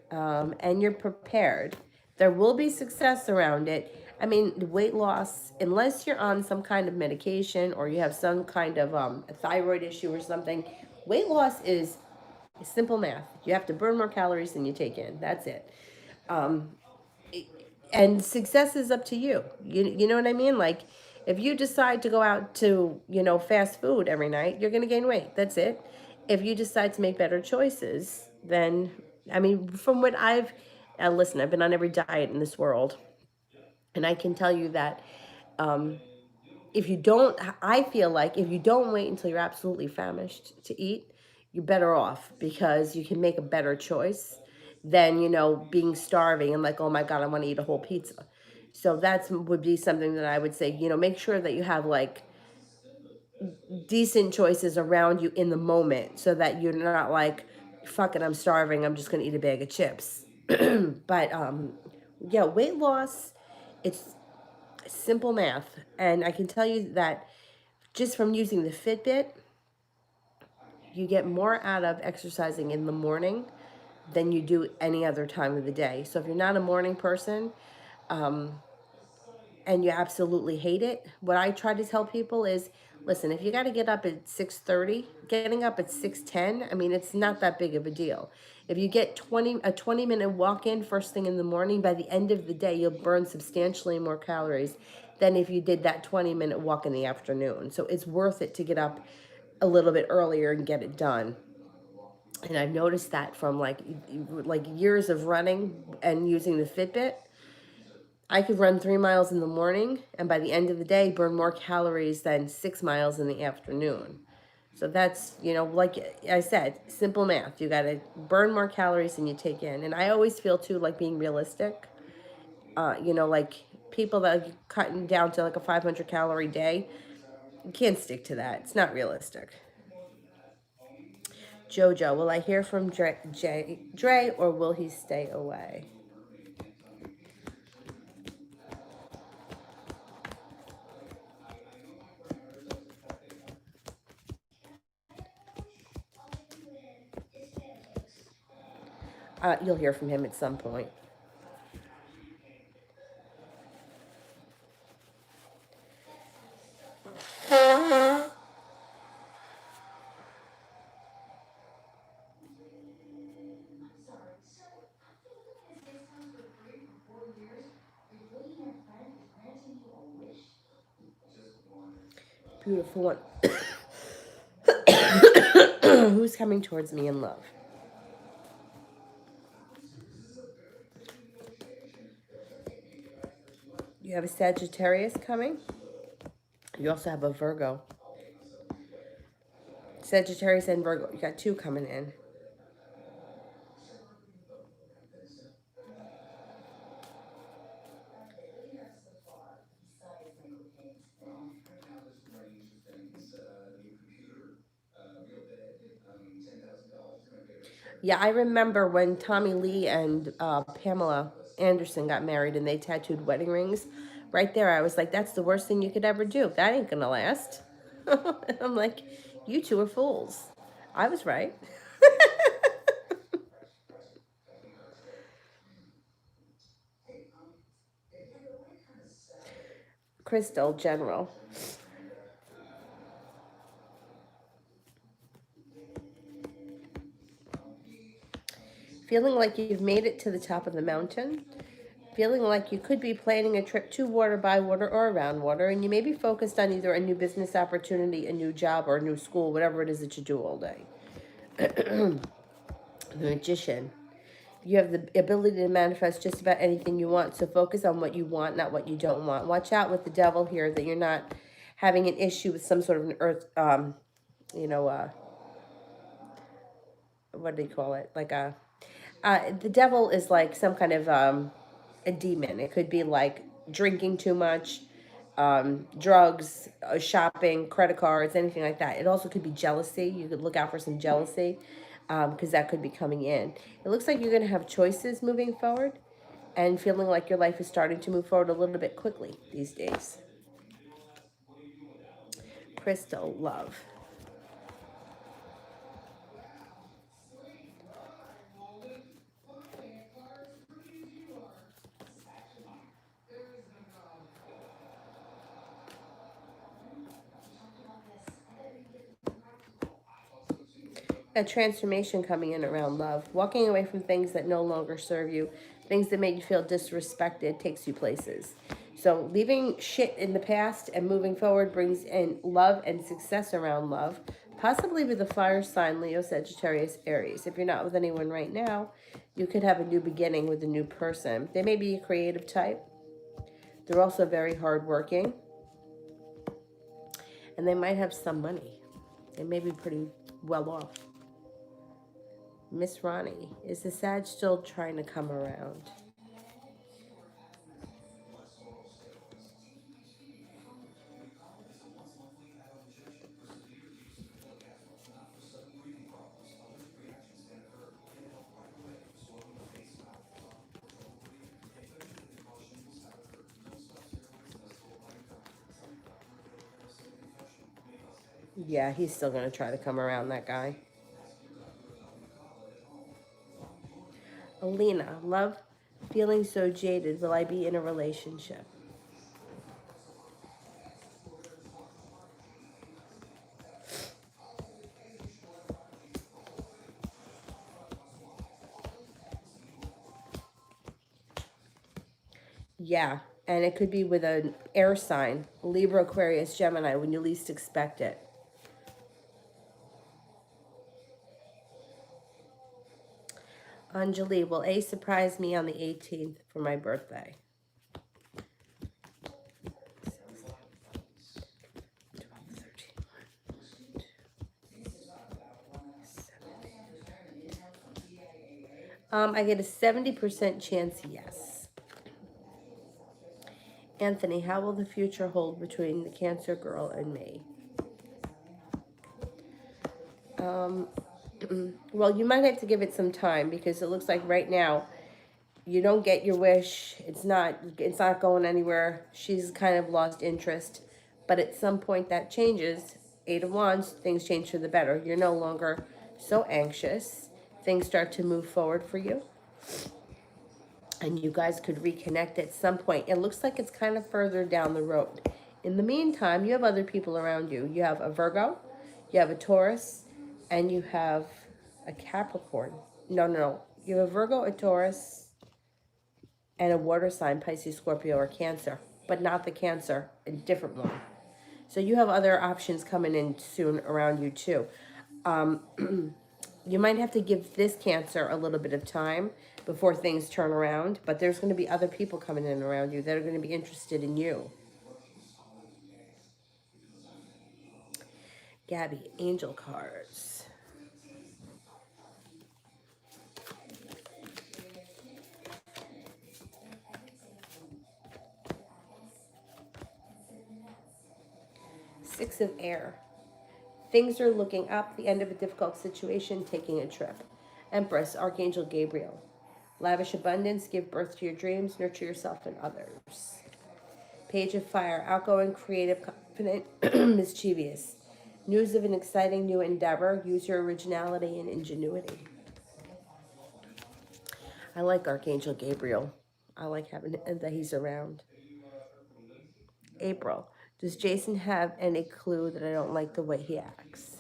And you're prepared. There will be success around it. I mean, the weight loss, unless you're on some kind of medication or you have some kind of a thyroid issue or something, weight loss is simple math. You have to burn more calories than you take in. That's it. Um, and success is up to you. You know what I mean? Like, if you decide to go out to, fast food every night, you're going to gain weight. That's it. If you decide to make better choices, then, I mean, from what listen, I've been on every diet in this world. And I can tell you that um, if you don't, I feel like if you don't wait until you're absolutely famished to eat, you're better off because you can make a better choice than, being starving and like, oh my God, I want to eat a whole pizza. So that's would be something that I would say, make sure that you have like decent choices around you in the moment so that you're not like, fuck it, I'm starving, I'm just going to eat a bag of chips. But yeah, weight loss, it's simple math. And I can tell you that just from using the Fitbit, you get more out of exercising in the morning than you do any other time of the day. So if you're not a morning person, um, and you absolutely hate it, what I try to tell people is, listen, if you got to get up at 6:30, getting up at 6:10, I mean, it's not that big of a deal. If you get 20-minute walk in first thing in the morning, by the end of the day, you'll burn substantially more calories than if you did that 20-minute walk in the afternoon. So it's worth it to get up a little bit earlier and get it done. And I've noticed that from like years of running and using the Fitbit, I could run 3 miles in the morning and by the end of the day burn more calories than 6 miles in the afternoon. So that's, like I said, simple math. You got to burn more calories than you take in. And I always feel too like being realistic. Like people that are cutting down to like a 500 calorie day, you can't stick to that. It's not realistic. Jojo, will I hear from Dre or will he stay away? You'll hear from him at some point. Beautiful one. Who's coming towards me in love? You have a Sagittarius coming. You also have a Virgo. Sagittarius and Virgo. You got two coming in. Yeah, I remember when Tommy Lee and Pamela Anderson got married and they tattooed wedding rings. Right there, I was like, that's the worst thing you could ever do. That ain't gonna last. I'm like, you two are fools. I was right. Crystal, general. Feeling like you've made it to the top of the mountain. Feeling like you could be planning a trip to water, by water, or around water, and you may be focused on either a new business opportunity, a new job, or a new school, whatever it is that you do all day. The Magician. You have the ability to manifest just about anything you want, so focus on what you want, not what you don't want. Watch out with the devil here that you're not having an issue with some sort of an earth, you know, uh, what do you call it? The devil is like some kind of a demon. It could be like drinking too much, drugs, shopping, credit cards, anything like that. It also could be jealousy. You could look out for some jealousy because that could be coming in. It looks like you're going to have choices moving forward and feeling like your life is starting to move forward a little bit quickly these days. Crystal, love. A transformation coming in around love. Walking away from things that no longer serve you, things that made you feel disrespected, takes you places. So leaving shit in the past and moving forward brings in love and success around love, possibly with a fire sign, Leo, Sagittarius, Aries. If you're not with anyone right now, you could have a new beginning with a new person. They may be a creative type. They're also very hardworking. And they might have some money. They may be pretty well off. Miss Ronnie, is the Sag still trying to come around? Yeah, he's still going to try to come around, that guy. Alina, love, feeling so jaded. Will I be in a relationship? Yeah, and it could be with an air sign, Libra, Aquarius, Gemini, when you least expect it. Anjali, will A surprise me on the 18th for my birthday? I get a 70% chance, yes. Anthony, how will the future hold between the Cancer girl and me? Well, you might have to give it some time because it looks like right now you don't get your wish. It's not going anywhere. She's kind of lost interest, but at some point that changes. Eight of Wands, things change for the better. You're no longer so anxious. Things start to move forward for you, and you guys could reconnect at some point. It looks like it's kind of further down the road. In the meantime, you have other people around you. You have a Virgo, you have a Taurus, and you have a Capricorn. No, no, no. You have a Virgo, a Taurus, and a water sign, Pisces, Scorpio, or Cancer, but not the Cancer, a different one. So you have other options coming in soon around you too. You might have to give this Cancer a little bit of time before things turn around, but there's going to be other people coming in around you that are going to be interested in you. Gabby, angel cards. Six of air. Things are looking up, the end of a difficult situation, taking a trip. Empress, Archangel Gabriel. Lavish abundance, give birth to your dreams, nurture yourself and others. Page of fire, outgoing, creative, confident, mischievous. News of an exciting new endeavor, use your originality and ingenuity. I like Archangel Gabriel. I like having that he's around. April, does Jason have any clue that I don't like the way he acts?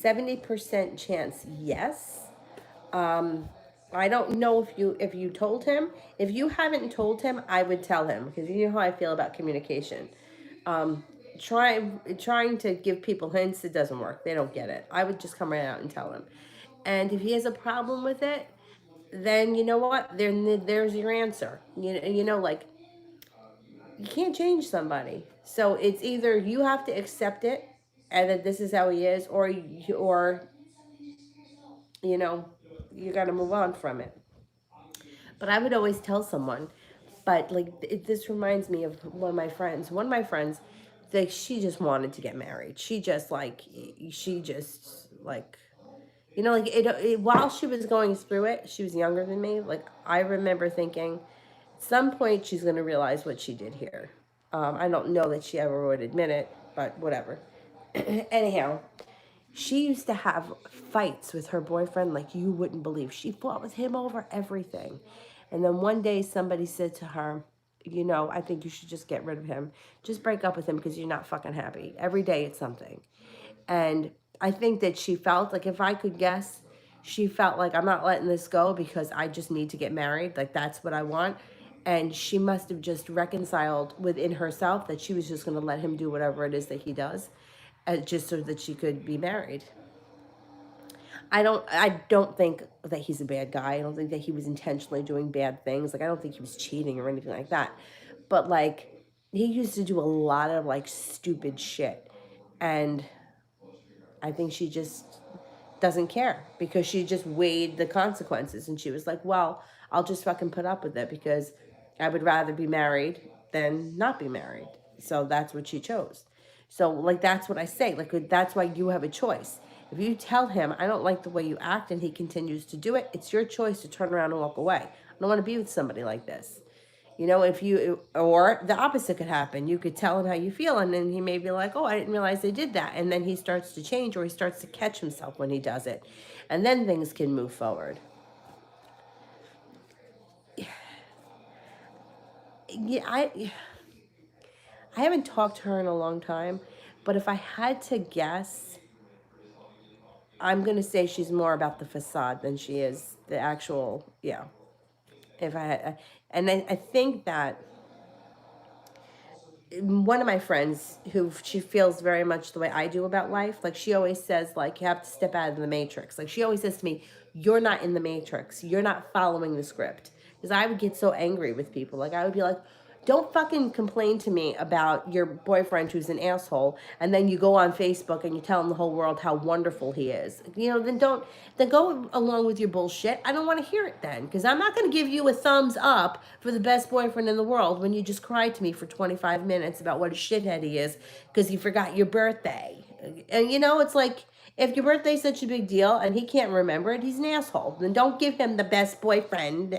70% chance, yes. I don't know if you told him. If you haven't told him, I would tell him because you know how I feel about communication. Um, trying to give people hints, it doesn't work. They don't get it. I would just come right out and tell him. And if he has a problem with it, then you know what? Then there's your answer. Like you can't change somebody. So it's either you have to accept it and that this is how he is, or you know, you got to move on from it. But I would always tell someone, but like this reminds me of one of my friends. One of my friends, like she just wanted to get married. She just like like while she was going through it, she was younger than me. Like I remember thinking, at some point she's gonna realize what she did here. I don't know that she ever would admit it, but whatever. Anyhow, she used to have fights with her boyfriend like you wouldn't believe. She fought with him over everything. And then one day somebody said to her, I think you should just get rid of him. Just break up with him because you're not fucking happy. Every day it's something. And I think that she felt like, if I could guess, she felt like I'm not letting this go because I just need to get married. Like that's what I want. And she must have just reconciled within herself that she was just going to let him do whatever it is that he does, just so that she could be married. I don't think that he's a bad guy. I don't think that he was intentionally doing bad things. Like I don't think he was cheating or anything like that. But like he used to do a lot of like stupid shit. And I think she just doesn't care because she just weighed the consequences and she was like, well, I'll just fucking put up with it because I would rather be married than not be married. So that's what she chose. So, like, that's what I say. Like, that's why you have a choice. If you tell him, I don't like the way you act, and he continues to do it, it's your choice to turn around and walk away. I don't want to be with somebody like this. If you, or the opposite could happen. You could tell him how you feel, and then he may be like, oh, I didn't realize they did that. And then he starts to change, or he starts to catch himself when he does it. And then things can move forward. Yeah, I haven't talked to her in a long time, but if I had to guess, I'm going to say she's more about the facade than she is the actual, yeah. If I had, and I think that one of my friends who she feels very much the way I do about life, like she always says, like, you have to step out of the matrix. Like she always says to me, you're not in the matrix. You're not following the script. Because I would get so angry with people. Like I would be like, don't fucking complain to me about your boyfriend who's an asshole, and then you go on Facebook and you tell him the whole world how wonderful he is. Then go along with your bullshit. I don't want to hear it then, because I'm not going to give you a thumbs up for the best boyfriend in the world when you just cried to me for 25 minutes about what a shithead he is because you forgot your birthday. And it's like, if your birthday's such a big deal and he can't remember it, he's an asshole. Then don't give him the best boyfriend,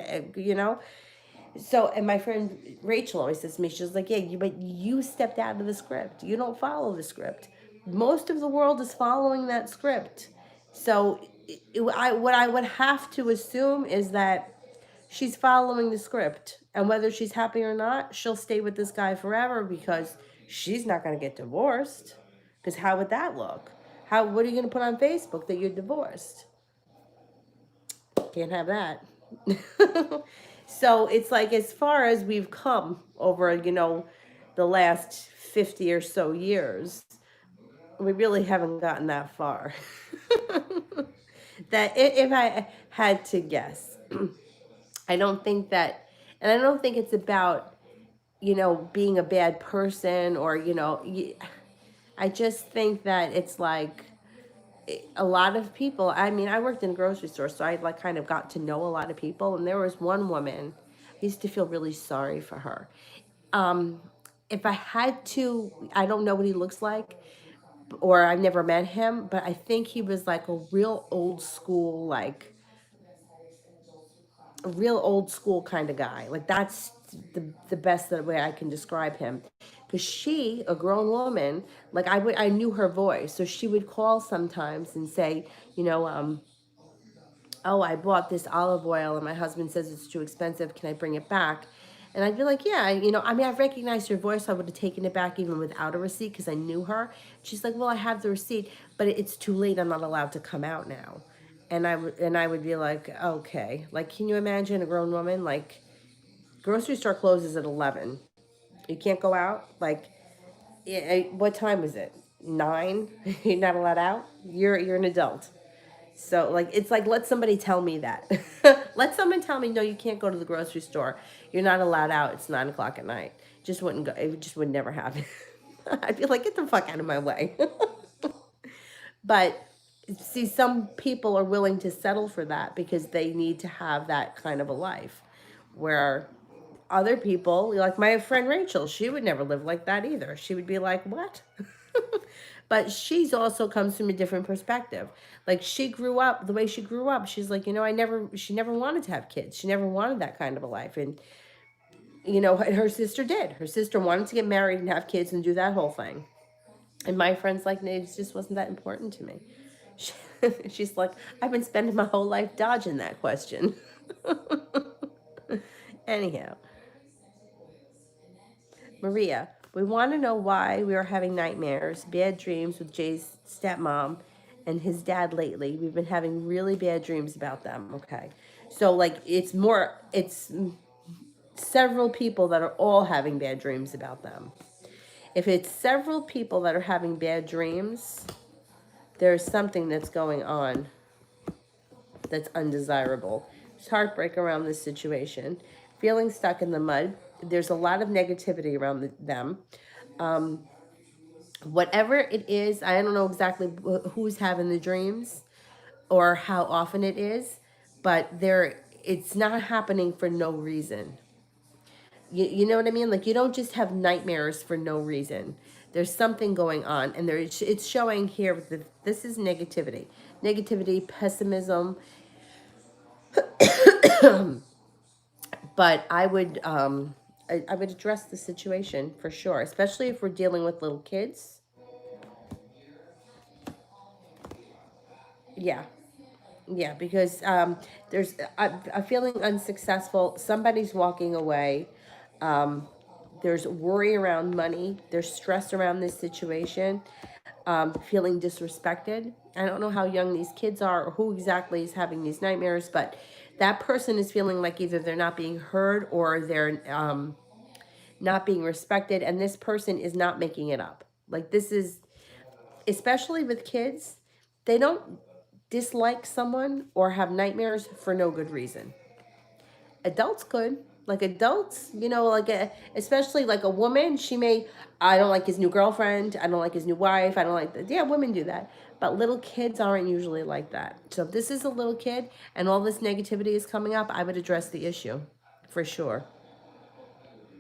So, and my friend Rachel always says to me, she's like, yeah, but you stepped out of the script. You don't follow the script. Most of the world is following that script. So, what I would have to assume is that she's following the script. And whether she's happy or not, she'll stay with this guy forever because she's not going to get divorced. Because how would that look? What are you going to put on Facebook that you're divorced? Can't have that. So it's like, as far as we've come over, the last 50 or so years, we really haven't gotten that far. That if I had to guess, I don't think that, and I don't think it's about, being a bad person or, I just think that it's like, a lot of people, I mean, I worked in a grocery store, so I like kind of got to know a lot of people, and there was one woman, I used to feel really sorry for her. um if I had to, I don't know what he looks like, or I've never met him, but I think he was like a real old school, like a real old school kind of guy. Like that's the best way I can describe him. Because she, a grown woman, like I knew her voice, so she would call sometimes and say, oh, I bought this olive oil and my husband says it's too expensive. Can I bring it back? And I'd be like, yeah, I mean, I've recognized her voice. I would have taken it back even without a receipt because I knew her. She's like, well, I have the receipt, but it's too late. I'm not allowed to come out now. And I would be like, okay. Like, can you imagine a grown woman? Like, grocery store closes at 11. You can't go out. Like, what time was it? 9. You're not allowed out. You're an adult. So like it's like let somebody tell me that. Let someone tell me no, you can't go to the grocery store. You're not allowed out. It's 9 o'clock at night. Just wouldn't go. It just would never happen. I'd be like, get the fuck out of my way. But see, some people are willing to settle for that because they need to have that kind of a life. Where other people, like my friend Rachel, she would never live like that either. She would be like, what? But she's also comes from a different perspective. Like she grew up the way she grew up. She's like, she never wanted to have kids. She never wanted that kind of a life. And, and her sister did. Her sister wanted to get married and have kids and do that whole thing. And my friend's like, no, it just wasn't that important to me. She, she's like, I've been spending my whole life dodging that question. Anyhow, Maria, we want to know why we are having nightmares, bad dreams with Jay's stepmom and his dad lately. We've been having really bad dreams about them. Okay. So, like, it's several people that are all having bad dreams about them. If it's several people that are having bad dreams, there's something that's going on that's undesirable. There's heartbreak around this situation, feeling stuck in the mud. There's a lot of negativity around them. Um, Whatever it is, I don't know exactly who's having the dreams or how often it is, but it's not happening for no reason. You know what I mean? Like you don't just have nightmares for no reason. There's something going on, and it's showing here that this is negativity, pessimism. But I would address the situation for sure, especially if we're dealing with little kids. Yeah, yeah, because there's a feeling unsuccessful. Somebody's walking away. Um, there's worry around money. There's stress around this situation. Feeling disrespected. I don't know how young these kids are or who exactly is having these nightmares, but that person is feeling like either they're not being heard or they're not being respected, and this person is not making it up. Like this is, especially with kids, they don't dislike someone or have nightmares for no good reason. Adults could. Like adults, especially like a woman, she may, I don't like his new girlfriend, I don't like his new wife, I don't like that. Yeah, women do that. But little kids aren't usually like that. So if this is a little kid and all this negativity is coming up, I would address the issue for sure.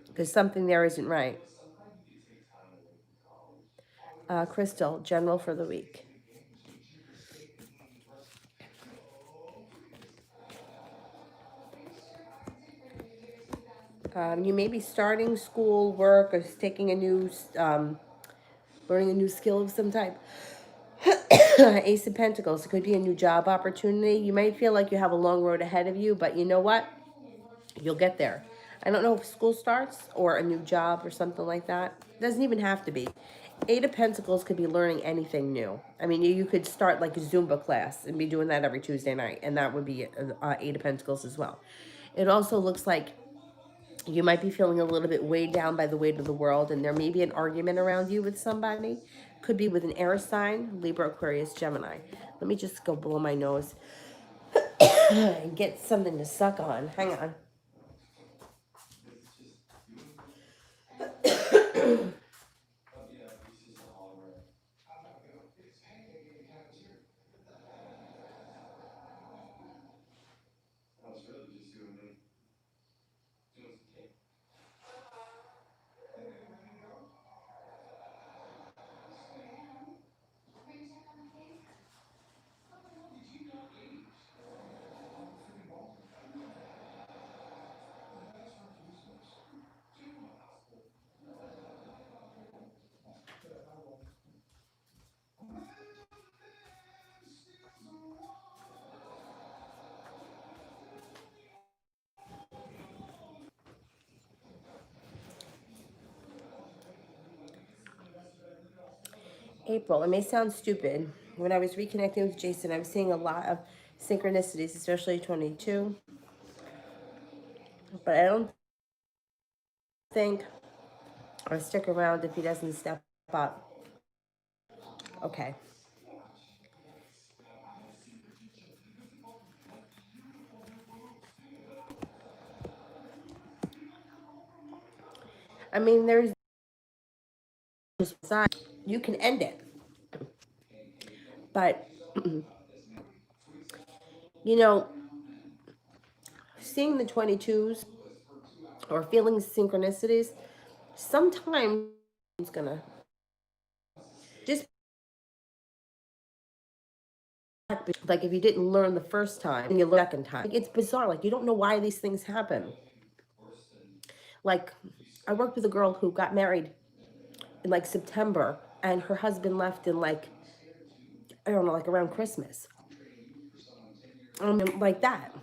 Because something there isn't right. Crystal, general for the week. You may be starting school, work, or taking a new, learning a new skill of some type. Ace of Pentacles. It could be a new job opportunity. You might feel like you have a long road ahead of you, but you know what? You'll get there. I don't know if school starts or a new job or something like that. It doesn't even have to be. Eight of Pentacles could be learning anything new. I mean, you could start like a Zumba class and be doing that every Tuesday night, and that would be Eight of Pentacles as well. It also looks like you might be feeling a little bit weighed down by the weight of the world, and there may be an argument around you with somebody. Could be with an air sign, Libra, Aquarius, Gemini. Let me just go blow my nose and get something to suck on. Hang on. April, it may sound stupid. When I was reconnecting with Jason, I was seeing a lot of synchronicities, especially 22. But I don't think I'll stick around if he doesn't step up. Okay. I mean, there's side you can end it, but you know, seeing the 22s or feeling synchronicities, sometimes it's gonna just like if you didn't learn the first time and you learn the second time. Like, it's bizarre. Like you don't know why these things happen. Like I worked with a girl who got married in like September and her husband left in like I don't know, like around Christmas. Like that.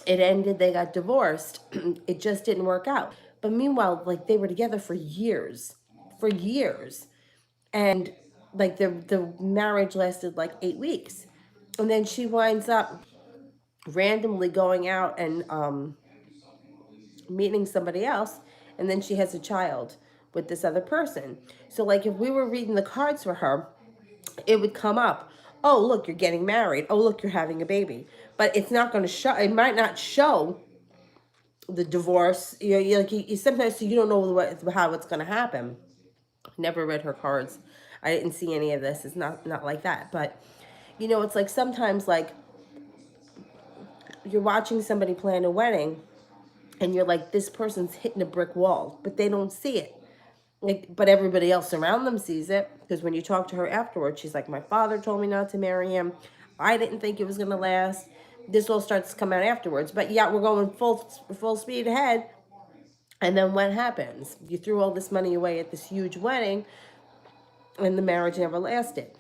It ended, they got divorced. It just didn't work out. But meanwhile, like they were together for years. For years. And like the marriage lasted like 8 weeks. And then she winds up randomly going out and meeting somebody else, and then she has a child with this other person. So like if we were reading the cards for her, it would come up, oh look, you're getting married, oh look, you're having a baby. But it's not going to show, it might not show the divorce. You sometimes you don't know how it's going to happen. Never read her cards. I didn't see any of this. It's not like that. But it's like sometimes like you're watching somebody plan a wedding and you're like, this person's hitting a brick wall, but they don't see it. Like, but everybody else around them sees it, because when you talk to her afterwards, she's like, my father told me not to marry him. I didn't think it was going to last. This all starts to come out afterwards. But yeah, we're going full speed ahead. And then what happens? You threw all this money away at this huge wedding and the marriage never lasted.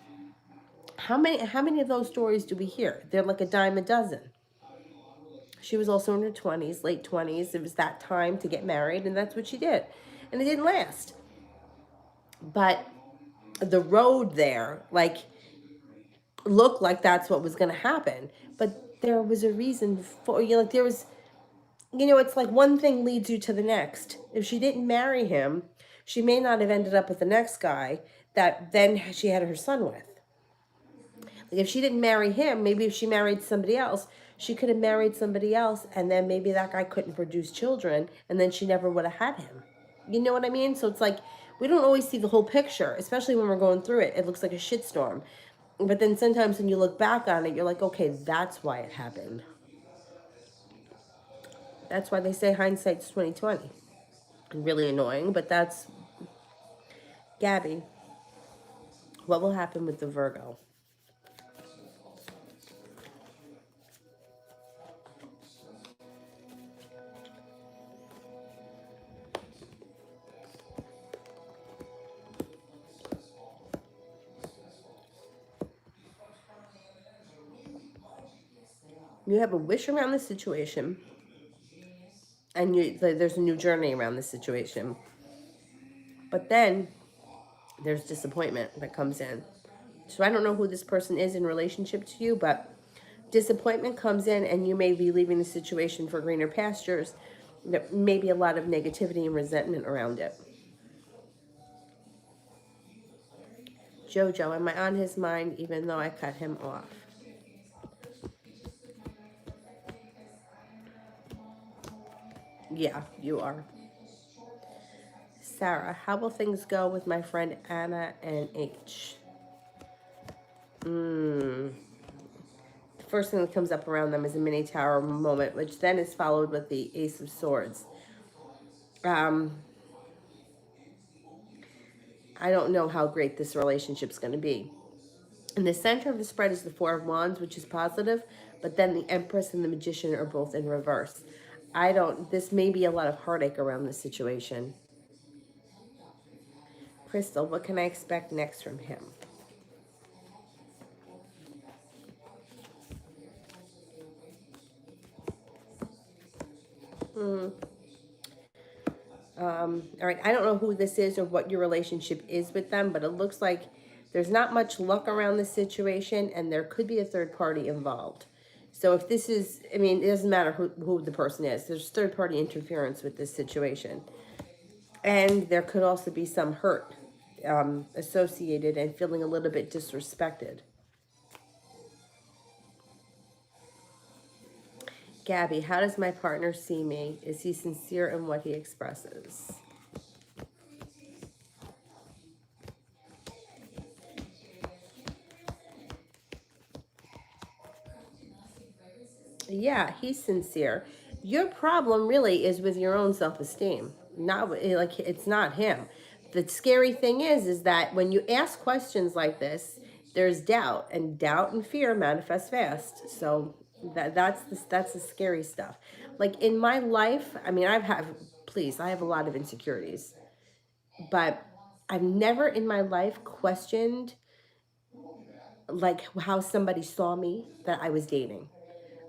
How many of those stories do we hear? They're like a dime a dozen. She was also in her 20s, late 20s. It was that time to get married, and that's what she did. And it didn't last. But the road there, like, looked like that's what was going to happen. But there was a reason for, like, there was, it's like one thing leads you to the next. If she didn't marry him, she may not have ended up with the next guy that then she had her son with. Like if she didn't marry him, maybe if she married somebody else, she could have married somebody else, and then maybe that guy couldn't produce children, and then she never would have had him. You know what I mean? So it's like we don't always see the whole picture, especially when we're going through it. It looks like a shitstorm. But then sometimes when you look back on it, you're like, okay, that's why it happened. That's why they say hindsight's 2020. Really annoying, but that's Gabby. What will happen with the Virgo? You have a wish around the situation, and there's a new journey around the situation. But then there's disappointment that comes in. So I don't know who this person is in relationship to you, but disappointment comes in, and you may be leaving the situation for greener pastures. There may be a lot of negativity and resentment around it. Jojo, am I on his mind even though I cut him off? Yeah, you are. Sarah, how will things go with my friend Anna and H? The first thing that comes up around them is a mini tower moment, which then is followed with the Ace of Swords. Um, I don't know how great this relationship's going to be. In the center of the spread is the Four of Wands, which is positive, but then the Empress and the Magician are both in reverse. This may be a lot of heartache around this situation. Crystal, what can I expect next from him? All right, I don't know who this is or what your relationship is with them, but it looks like there's not much luck around this situation, and there could be a third party involved. So if this is, I mean, it doesn't matter who the person is. There's third party interference with this situation. And there could also be some hurt associated and feeling a little bit disrespected. Gabby, how does my partner see me? Is he sincere in what he expresses? Yeah, he's sincere. Your problem really is with your own self-esteem. Like it's not him. The scary thing is that when you ask questions like this, there's doubt, and doubt and fear manifest fast. So that's the scary stuff. Like in my life, I mean, I have a lot of insecurities, but I've never in my life questioned like how somebody saw me that I was dating.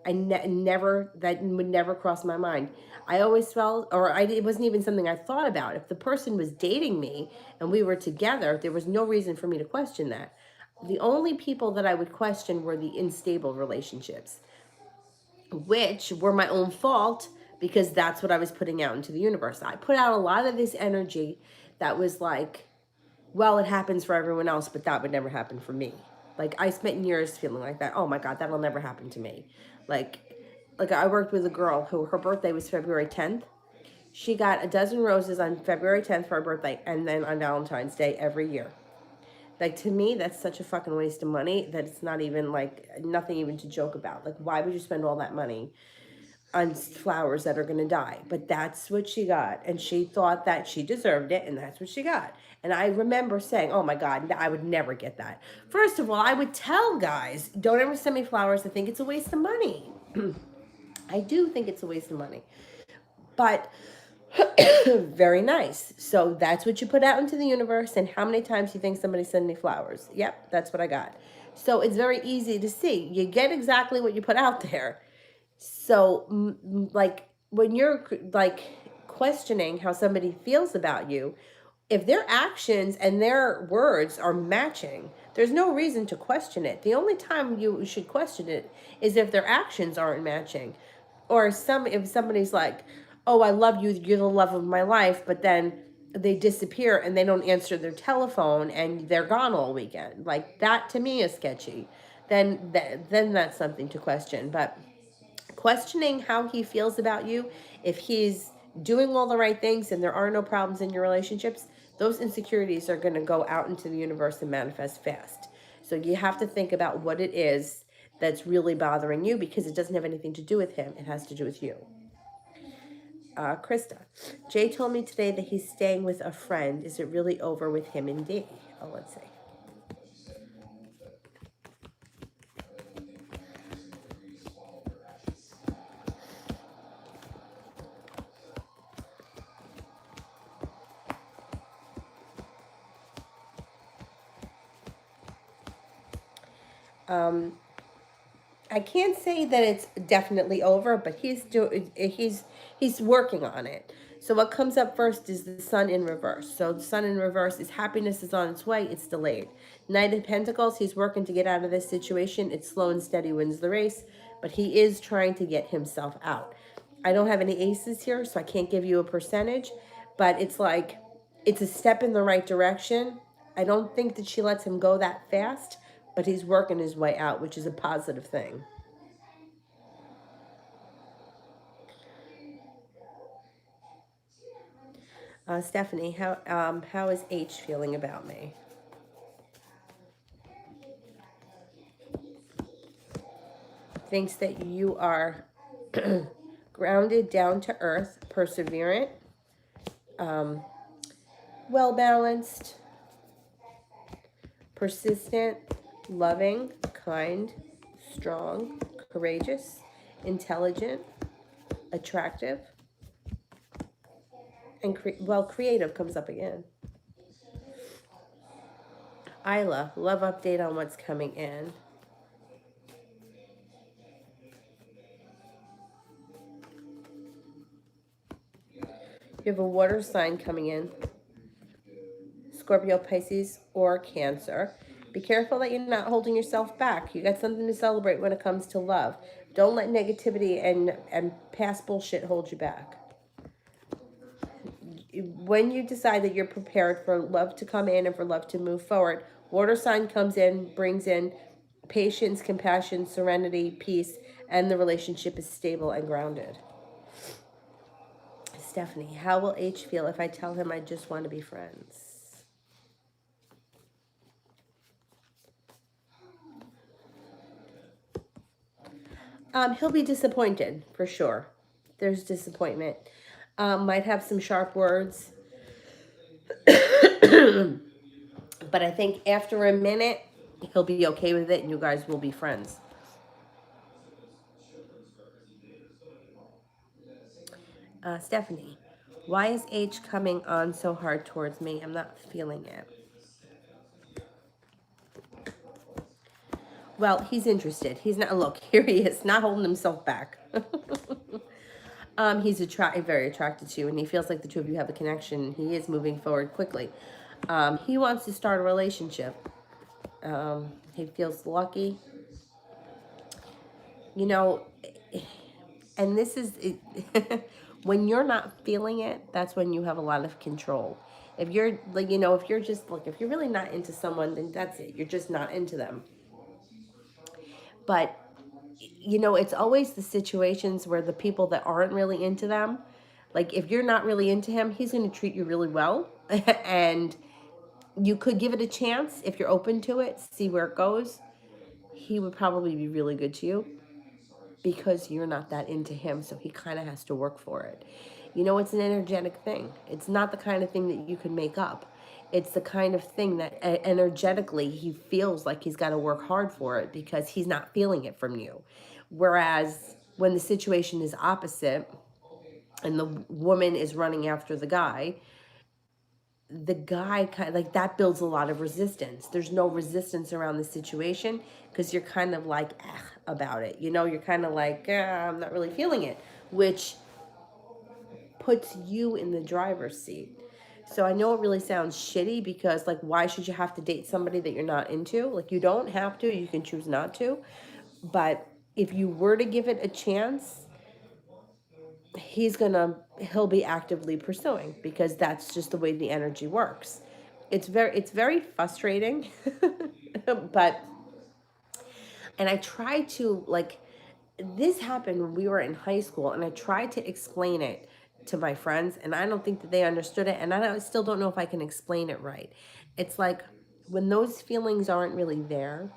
Never, that would never cross my mind. I always felt, it wasn't even something I thought about. If the person was dating me and we were together, there was no reason for me to question that. The only people that I would question were the unstable relationships, which were my own fault because that's what I was putting out into the universe. I put out a lot of this energy that was like, well, it happens for everyone else, but that would never happen for me. Like I spent years feeling like that. Oh my God, that'll never happen to me. Like, like I worked with a girl who her birthday was February 10th. She got a dozen roses on February 10th for her birthday and then on Valentine's Day every year. Like to me, that's such a fucking waste of money that it's not even like nothing even to joke about. Like why would you spend all that money on flowers that are going to die? But that's what she got, and she thought that she deserved it, and that's what she got. And I remember saying, oh my God, I would never get that. First of all, I would tell guys, don't ever send me flowers. I think it's a waste of money. I do think it's a waste of money, but very nice. So that's what you put out into the universe. And how many times do you think somebody sent me flowers? Yep, that's what I got. So it's very easy to see. You get exactly what you put out there. So, like, when you're like questioning how somebody feels about you, if their actions and their words are matching, there's no reason to question it. The only time you should question it is if their actions aren't matching. Or if somebody's like, "Oh, I love you, you're the love of my life," but then they disappear and they don't answer their telephone and they're gone all weekend. Like that to me is sketchy. Then that's something to question. But questioning how he feels about you, if he's doing all the right things and there are no problems in your relationships, those insecurities are going to go out into the universe and manifest fast. So you have to think about what it is that's really bothering you, because it doesn't have anything to do with him. It has to do with you. Krista, Jay told me today that he's staying with a friend. Is it really over with him and Dee? Oh, let's see. I can't say that it's definitely over, but he's working on it. So what comes up first is the sun in reverse. So the sun in reverse is happiness is on its way, it's delayed. Knight of Pentacles, he's working to get out of this situation. It's slow and steady wins the race, but he is trying to get himself out. I don't have any aces here, so I can't give you a percentage, but it's like it's a step in the right direction. I don't think that she lets him go that fast, but he's working his way out, which is a positive thing. Stephanie, how is H feeling about me? Thinks that you are grounded, down to earth, perseverant, well balanced, persistent, loving, kind, strong, courageous, intelligent, attractive, and creative comes up again. Isla, love update on what's coming in. You have a water sign coming in. Scorpio, Pisces, or Cancer. Be careful that you're not holding yourself back. You got something to celebrate when it comes to love. Don't let negativity and past bullshit hold you back. When you decide that you're prepared for love to come in and for love to move forward, water sign comes in, brings in patience, compassion, serenity, peace, and the relationship is stable and grounded. Stephanie, how will H feel if I tell him I just want to be friends? He'll be disappointed for sure. There's disappointment. Might have some sharp words, but I think after a minute, he'll be okay with it, and you guys will be friends. Stephanie, why is H coming on so hard towards me? I'm not feeling it. Well, he's interested. He's not. Look, here he is, not holding himself back. He's very attracted to you, and he feels like the two of you have a connection. He is moving forward quickly. He wants to start a relationship. He feels lucky. You know, and this is it, when you're not feeling it, that's when you have a lot of control. If you're like, if you're just like, if you're really not into someone, then that's it. You're just not into them. But it's always the situations where the people that aren't really into them, like if you're not really into him, he's going to treat you really well. And you could give it a chance if you're open to it, see where it goes. He would probably be really good to you because you're not that into him, so he kind of has to work for it. It's an energetic thing. It's not the kind of thing that you can make up. It's the kind of thing that energetically he feels like he's got to work hard for it because he's not feeling it from you. Whereas when the situation is opposite and the woman is running after the guy kind of like that builds a lot of resistance. There's no resistance around the situation because you're kind of like about it. You're kind of like I'm not really feeling it, which puts you in the driver's seat. So I know it really sounds shitty because like why should you have to date somebody that you're not into? Like you don't have to, you can choose not to. But if you were to give it a chance, he'll be actively pursuing because that's just the way the energy works. It's very frustrating. But and I try to like this happened when we were in high school and I tried to explain it to my friends and I don't think that they understood it and still don't know if I can explain it right. It's like when those feelings aren't really there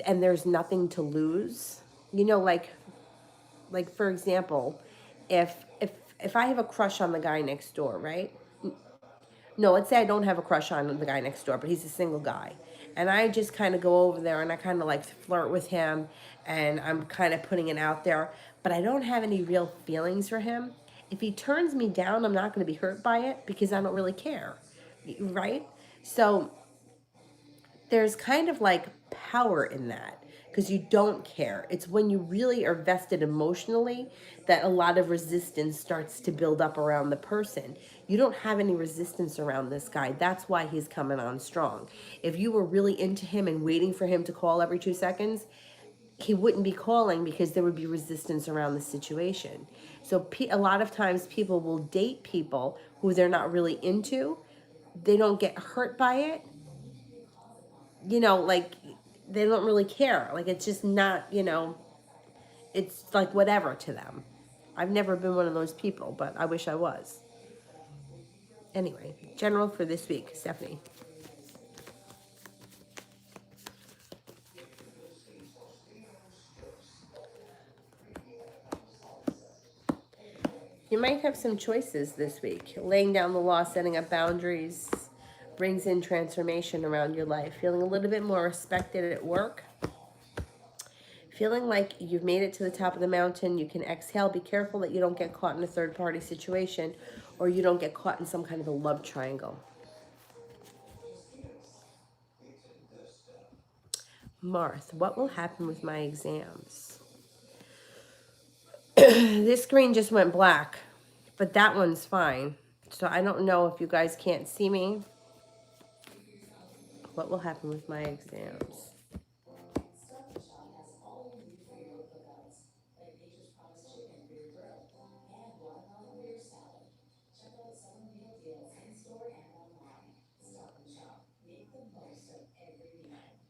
and there's nothing to lose, like for example, if I have a crush on the guy next door, right? No, let's say I don't have a crush on the guy next door, but he's a single guy. And I just kind of go over there and I kind of like flirt with him and I'm kind of putting it out there, but I don't have any real feelings for him. If he turns me down, I'm not going to be hurt by it because I don't really care. Right? So there's kind of like power in that because you don't care. It's when you really are vested emotionally that a lot of resistance starts to build up around the person. You don't have any resistance around this guy. That's why he's coming on strong. If you were really into him and waiting for him to call every 2 seconds, he wouldn't be calling because there would be resistance around the situation. So a lot of times people will date people who they're not really into. They don't get hurt by it, like they don't really care. Like it's just not, it's like whatever to them. I've never been one of those people, but I wish I was. Anyway, general for this week, Stephanie. You might have some choices this week. Laying down the law, setting up boundaries brings in transformation around your life. Feeling a little bit more respected at work. Feeling like you've made it to the top of the mountain, you can exhale. Be careful that you don't get caught in a third party situation or you don't get caught in some kind of a love triangle. Marth, what will happen with my exams? This screen just went black, but that one's fine. So I don't know if you guys can't see me. What will happen with my exams?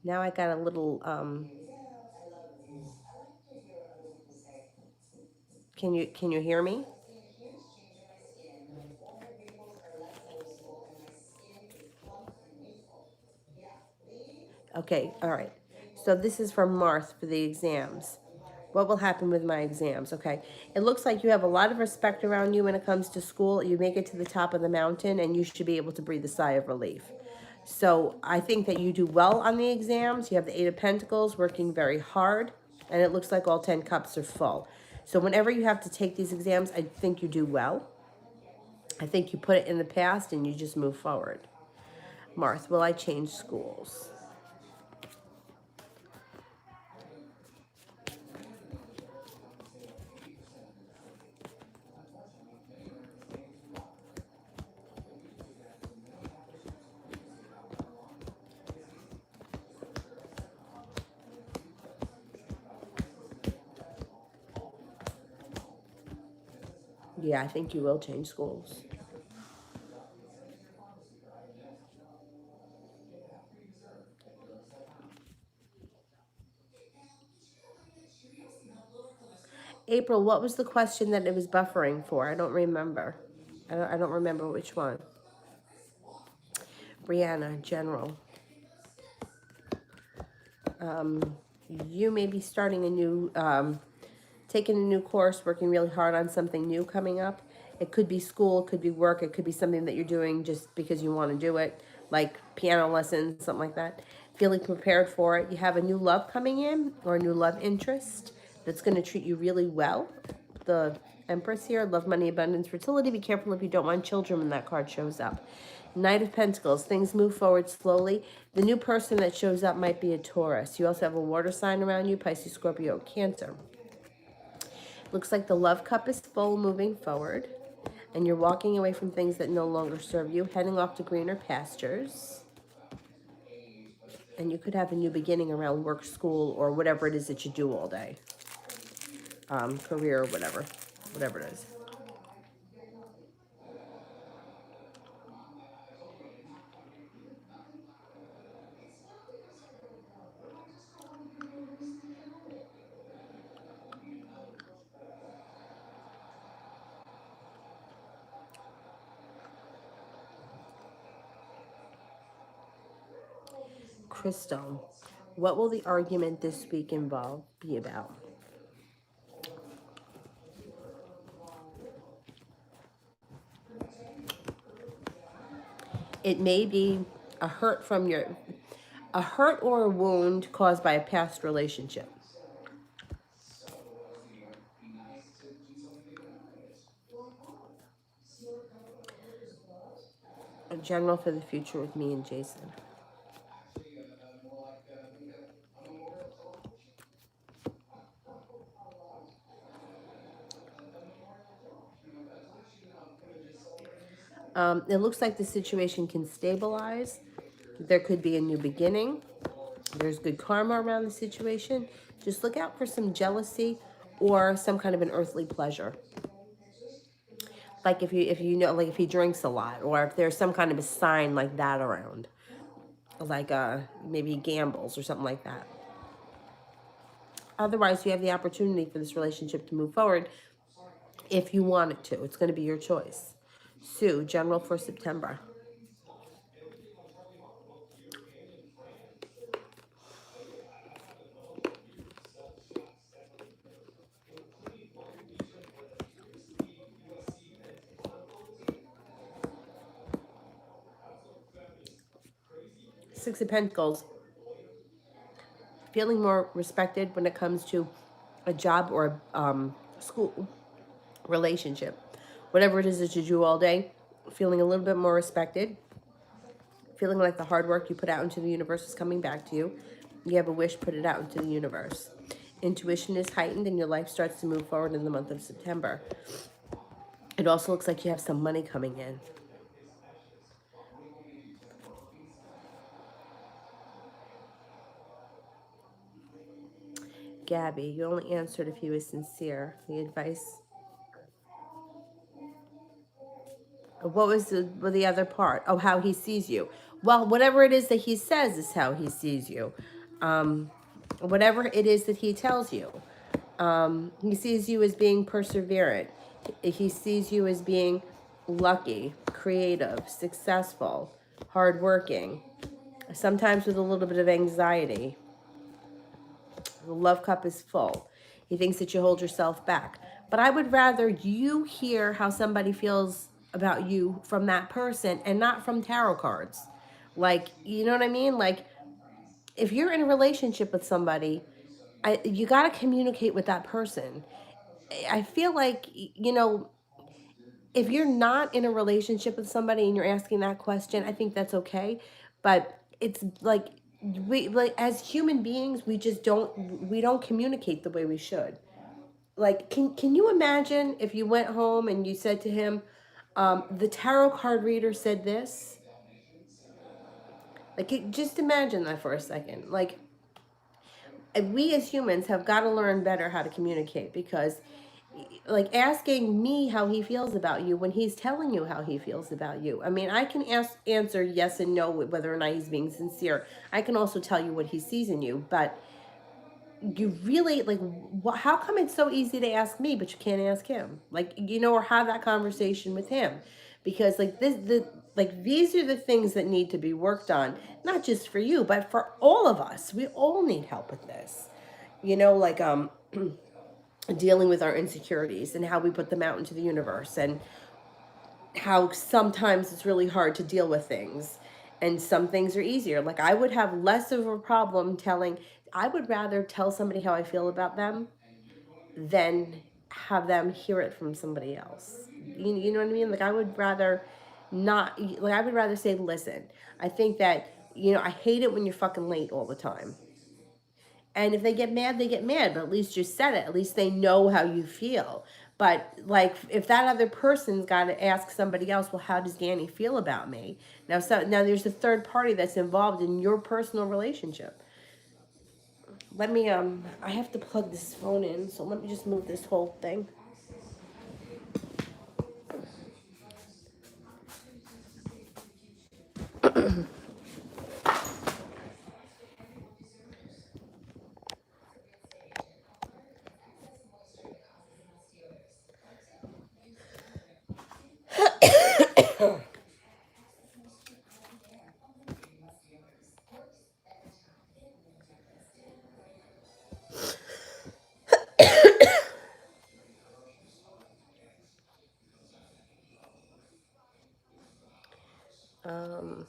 Now I got a little, can you hear me? Okay, all right. So this is from Marth for the exams. What will happen with my exams? Okay. It looks like you have a lot of respect around you when it comes to school. You make it to the top of the mountain and you should be able to breathe a sigh of relief. So I think that you do well on the exams. You have the Eight of Pentacles working very hard. And it looks like all 10 cups are full. So whenever you have to take these exams, I think you do well. I think you put it in the past and you just move forward. Marth, will I change schools? Yeah, I think you will change schools. April, what was the question that it was buffering for? I don't remember. I don't remember which one. Brianna, general. You may be starting a new, taking a new course, working really hard on something new coming up. It could be school, it could be work, it could be something that you're doing just because you want to do it, like piano lessons, something like that. Feeling prepared for it. You have a new love coming in or a new love interest that's going to treat you really well. The Empress here, love, money, abundance, fertility. Be careful if you don't want children when that card shows up. Knight of Pentacles, things move forward slowly. The new person that shows up might be a Taurus. You also have a water sign around you, Pisces, Scorpio, Cancer. Looks like the love cup is full moving forward. And you're walking away from things that no longer serve you, heading off to greener pastures. And you could have a new beginning around work, school, or whatever it is that you do all day. Career, whatever it is. Crystal, what will the argument this week be about? It may be a hurt or a wound caused by a past relationship. A general for the future with me and Jason. It looks like the situation can stabilize. There could be a new beginning. There's good karma around the situation. Just look out for some jealousy or some kind of an earthly pleasure. Like if you know, like if he drinks a lot, or if there's some kind of a sign like that around, like maybe he gambles or something like that. Otherwise, you have the opportunity for this relationship to move forward if you want it to. It's going to be your choice. Sue, general for September. Six of Pentacles. Feeling more respected when it comes to a job or a school relationship. Whatever it is that you do all day, feeling a little bit more respected. Feeling like the hard work you put out into the universe is coming back to you. You have a wish, put it out into the universe. Intuition is heightened and your life starts to move forward in the month of September. It also looks like you have some money coming in. Gabby, you only answered if he was sincere. The advice. What was the other part? Oh, how he sees you. Well, whatever it is that he says is how he sees you. Whatever it is that he tells you. He sees you as being perseverant. He sees you as being lucky, creative, successful, hardworking, sometimes with a little bit of anxiety. The love cup is full. He thinks that you hold yourself back. But I would rather you hear how somebody feels about you from that person and not from tarot cards. Like, you know what I mean? Like, if you're in a relationship with somebody, you got to communicate with that person. I feel like, if you're not in a relationship with somebody and you're asking that question, I think that's okay. But it's like, we like as human beings, we don't communicate the way we should. Like, can you imagine if you went home and you said to him, the tarot card reader said this? Like, just imagine that for a second. Like, we as humans have got to learn better how to communicate, because like asking me how he feels about you when he's telling you how he feels about you. I mean, I can answer yes and no whether or not he's being sincere. I can also tell you what he sees in you, but you really like, how come it's so easy to ask me but you can't ask him, like, or have that conversation with him? Because like these are the things that need to be worked on, not just for you but for all of us. We all need help with this, like dealing with our insecurities and how we put them out into the universe, and how sometimes it's really hard to deal with things, and some things are easier. Like, I would have less of a problem I would rather tell somebody how I feel about them than have them hear it from somebody else. You know what I mean? Like, I would rather not, like, I would rather say, listen, I think that, I hate it when you're fucking late all the time. And if they get mad, they get mad, but at least you said it. At least they know how you feel. But like, if that other person's got to ask somebody else, well, how does Danny feel about me? Now there's a third party that's involved in your personal relationship. Let me I have to plug this phone in, so let me just move this whole thing. Um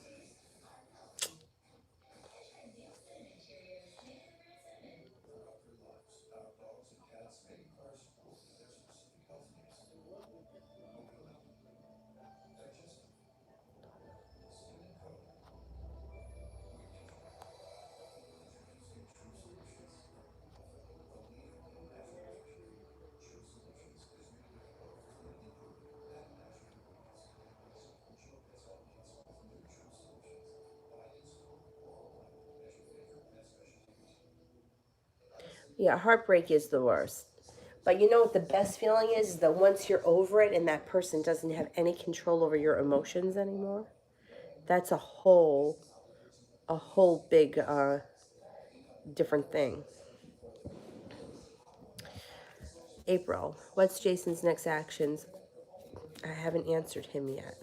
yeah, heartbreak is the worst. But you know what the best feeling is that once you're over it and that person doesn't have any control over your emotions anymore. That's a whole big different thing. April, what's Jason's next actions? I haven't answered him yet.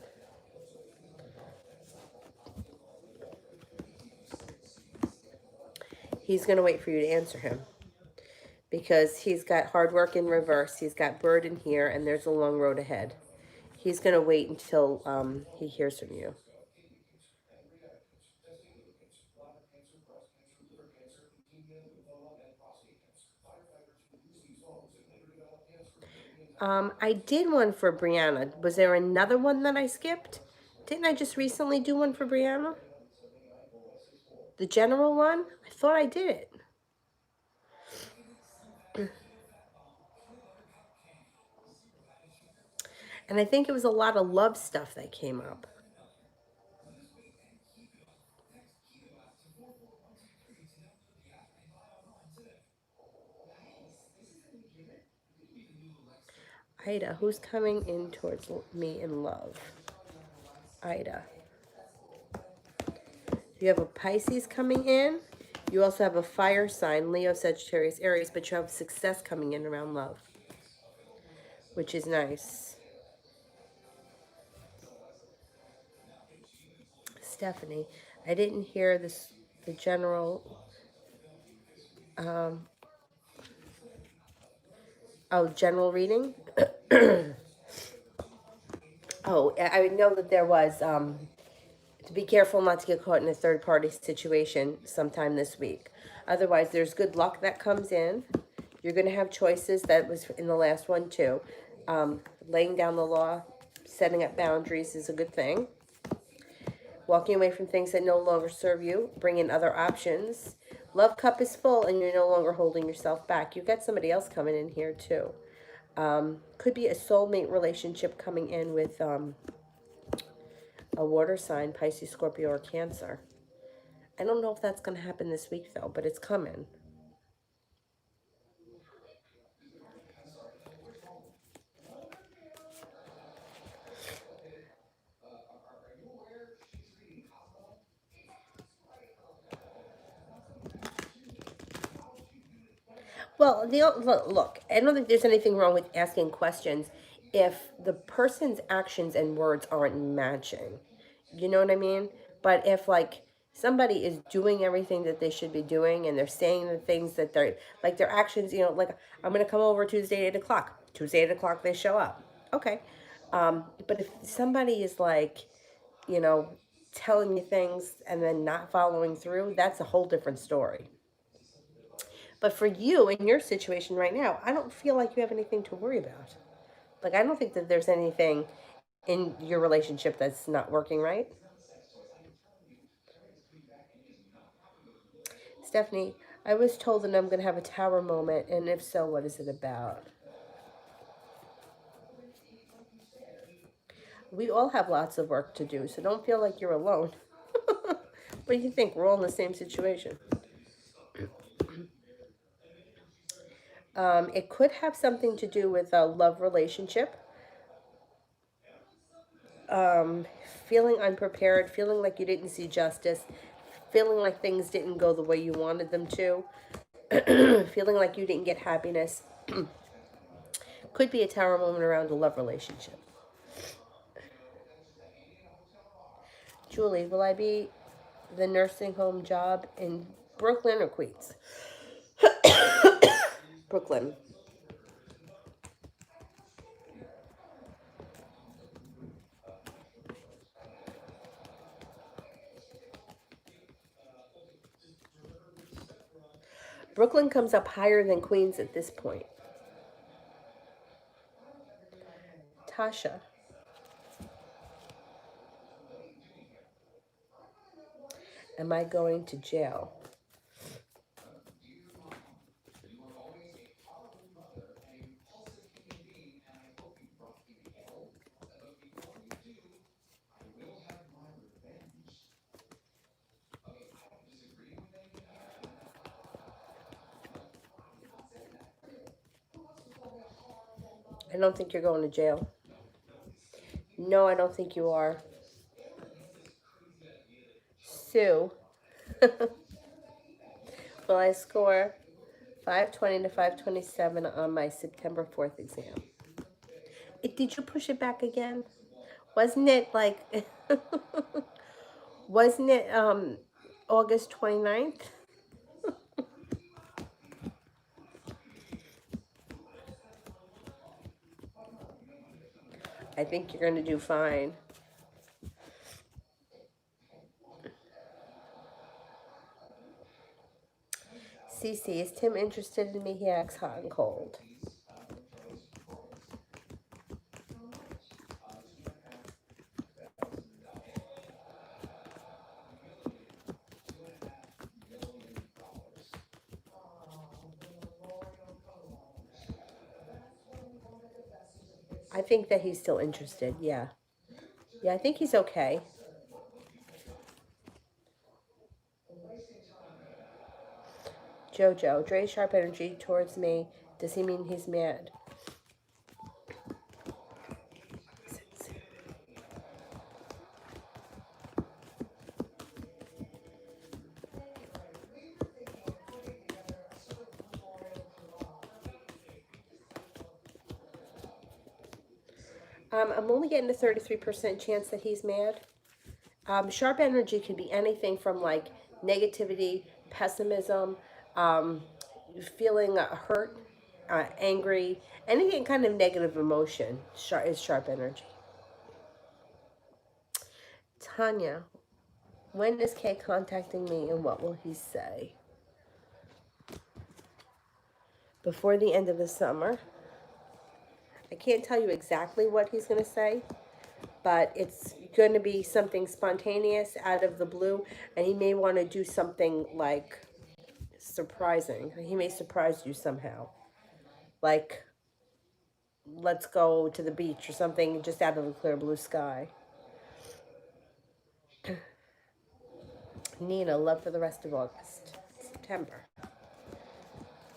He's going to wait for you to answer him, because he's got hard work in reverse, he's got bird in here, and there's a long road ahead. He's going to wait until he hears from you. I did one for Brianna. Was there another one that I skipped? Didn't I just recently do one for Brianna? The general one? I thought I did it. And I think it was a lot of love stuff that came up. Ida, who's coming in towards me in love? Ida. You have a Pisces coming in. You also have a fire sign, Leo, Sagittarius, Aries, but you have success coming in around love, which is nice. Stephanie, I didn't hear the general Oh, general reading. Oh, I know that there was to be careful not to get caught in a third party situation sometime this week. Otherwise, there's good luck that comes in. You're going to have choices. That was in the last one too. Laying down the law, setting up boundaries is a good thing. Walking away from things that no longer serve you, bring in other options. Love cup is full and you're no longer holding yourself back. You've got somebody else coming in here too. Could be a soulmate relationship coming in with a water sign, Pisces, Scorpio, or Cancer. I don't know if that's going to happen this week though, but it's coming. Well, look, I don't think there's anything wrong with asking questions if the person's actions and words aren't matching. You know what I mean? But if like somebody is doing everything that they should be doing and they're saying the things that they're like their actions, like I'm gonna come over Tuesday at 8 o'clock. Tuesday at 8 o'clock they show up. Okay. But if somebody is like, you know, telling you things and then not following through, that's a whole different story. But for you in your situation right now, I don't feel like you have anything to worry about. Like, I don't think that there's anything in your relationship that's not working right. Stephanie, I was told that I'm going to have a tower moment, and if so, what is it about? We all have lots of work to do, so don't feel like you're alone. What do you think? We're all in the same situation. It could have something to do with a love relationship, um, feeling unprepared, feeling like you didn't see justice, feeling like things didn't go the way you wanted them to, feeling like you didn't get happiness. Could be a tower moment around a love relationship. Julie, will I be the nursing home job in Brooklyn or Queens? Brooklyn. Brooklyn comes up higher than Queens at this point. Tasha, am I going to jail? I don't think you're going to jail. No, I don't think you are. Sue, will I score 520 to 527 on my September 4th exam? Did you push it back again? Wasn't it like, wasn't it August 29th? I think you're going to do fine. Cece, is Tim interested in me? He acts hot and cold. I think that he's still interested, yeah. Yeah, I think he's okay. Jojo, Dre's sharp energy towards me. Does he mean he's mad? I'm only getting a 33% chance that he's mad. Sharp energy can be anything from like negativity, pessimism, feeling hurt. angry, anything kind of negative emotion is sharp energy. Tanya, when is Kay contacting me and what will he say? Before the end of the summer. I can't tell you exactly what he's going to say, but it's going to be something spontaneous out of the blue, and he may want to do something like surprising. He may surprise you somehow. Like, let's go to the beach or something just out of the clear blue sky. Nina, love for the rest of August. September.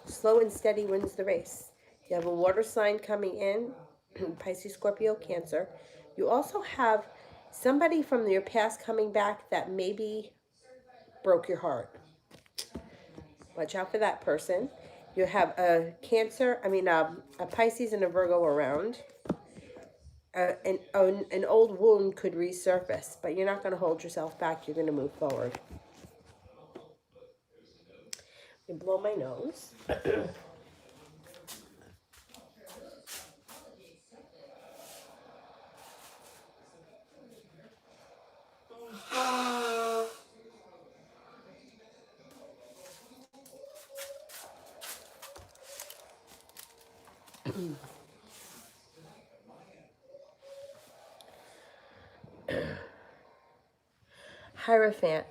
Slow and steady wins the race. You have a water sign coming in, Pisces, Scorpio, Cancer. You also have somebody from your past coming back that maybe broke your heart. Watch out for that person. You have a Cancer, a Pisces and a Virgo around. An old wound could resurface, but you're not going to hold yourself back. You're going to move forward. You blow my nose. Hierophant.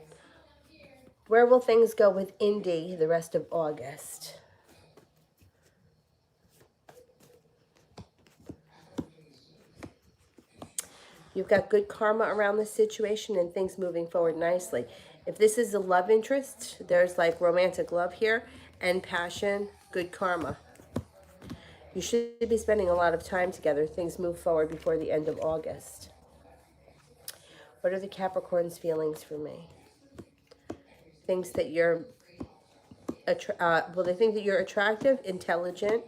Where will things go with Indy the rest of August? You've got good karma around this situation and things moving forward nicely. If this is a love interest, there's like romantic love here and passion, good karma. You should be spending a lot of time together. Things move forward before the end of August. What are the Capricorn's feelings for me? Thinks that you're, they think that you're attractive, intelligent,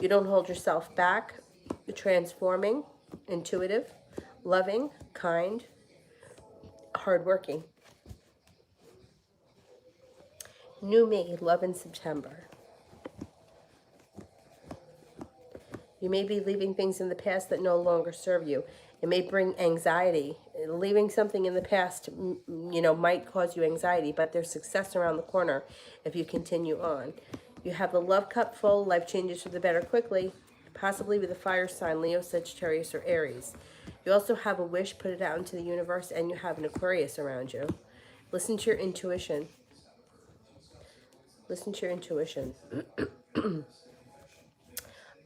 you don't hold yourself back, transforming, intuitive, loving, kind, hardworking. New me, love in September. You may be leaving things in the past that no longer serve you. It may bring anxiety. Leaving something in the past, might cause you anxiety, but there's success around the corner if you continue on. You have the love cup full. Life changes for the better quickly, possibly with a fire sign, Leo, Sagittarius, or Aries. You also have a wish, put it out into the universe, and you have an Aquarius around you. Listen to your intuition. Listen to your intuition.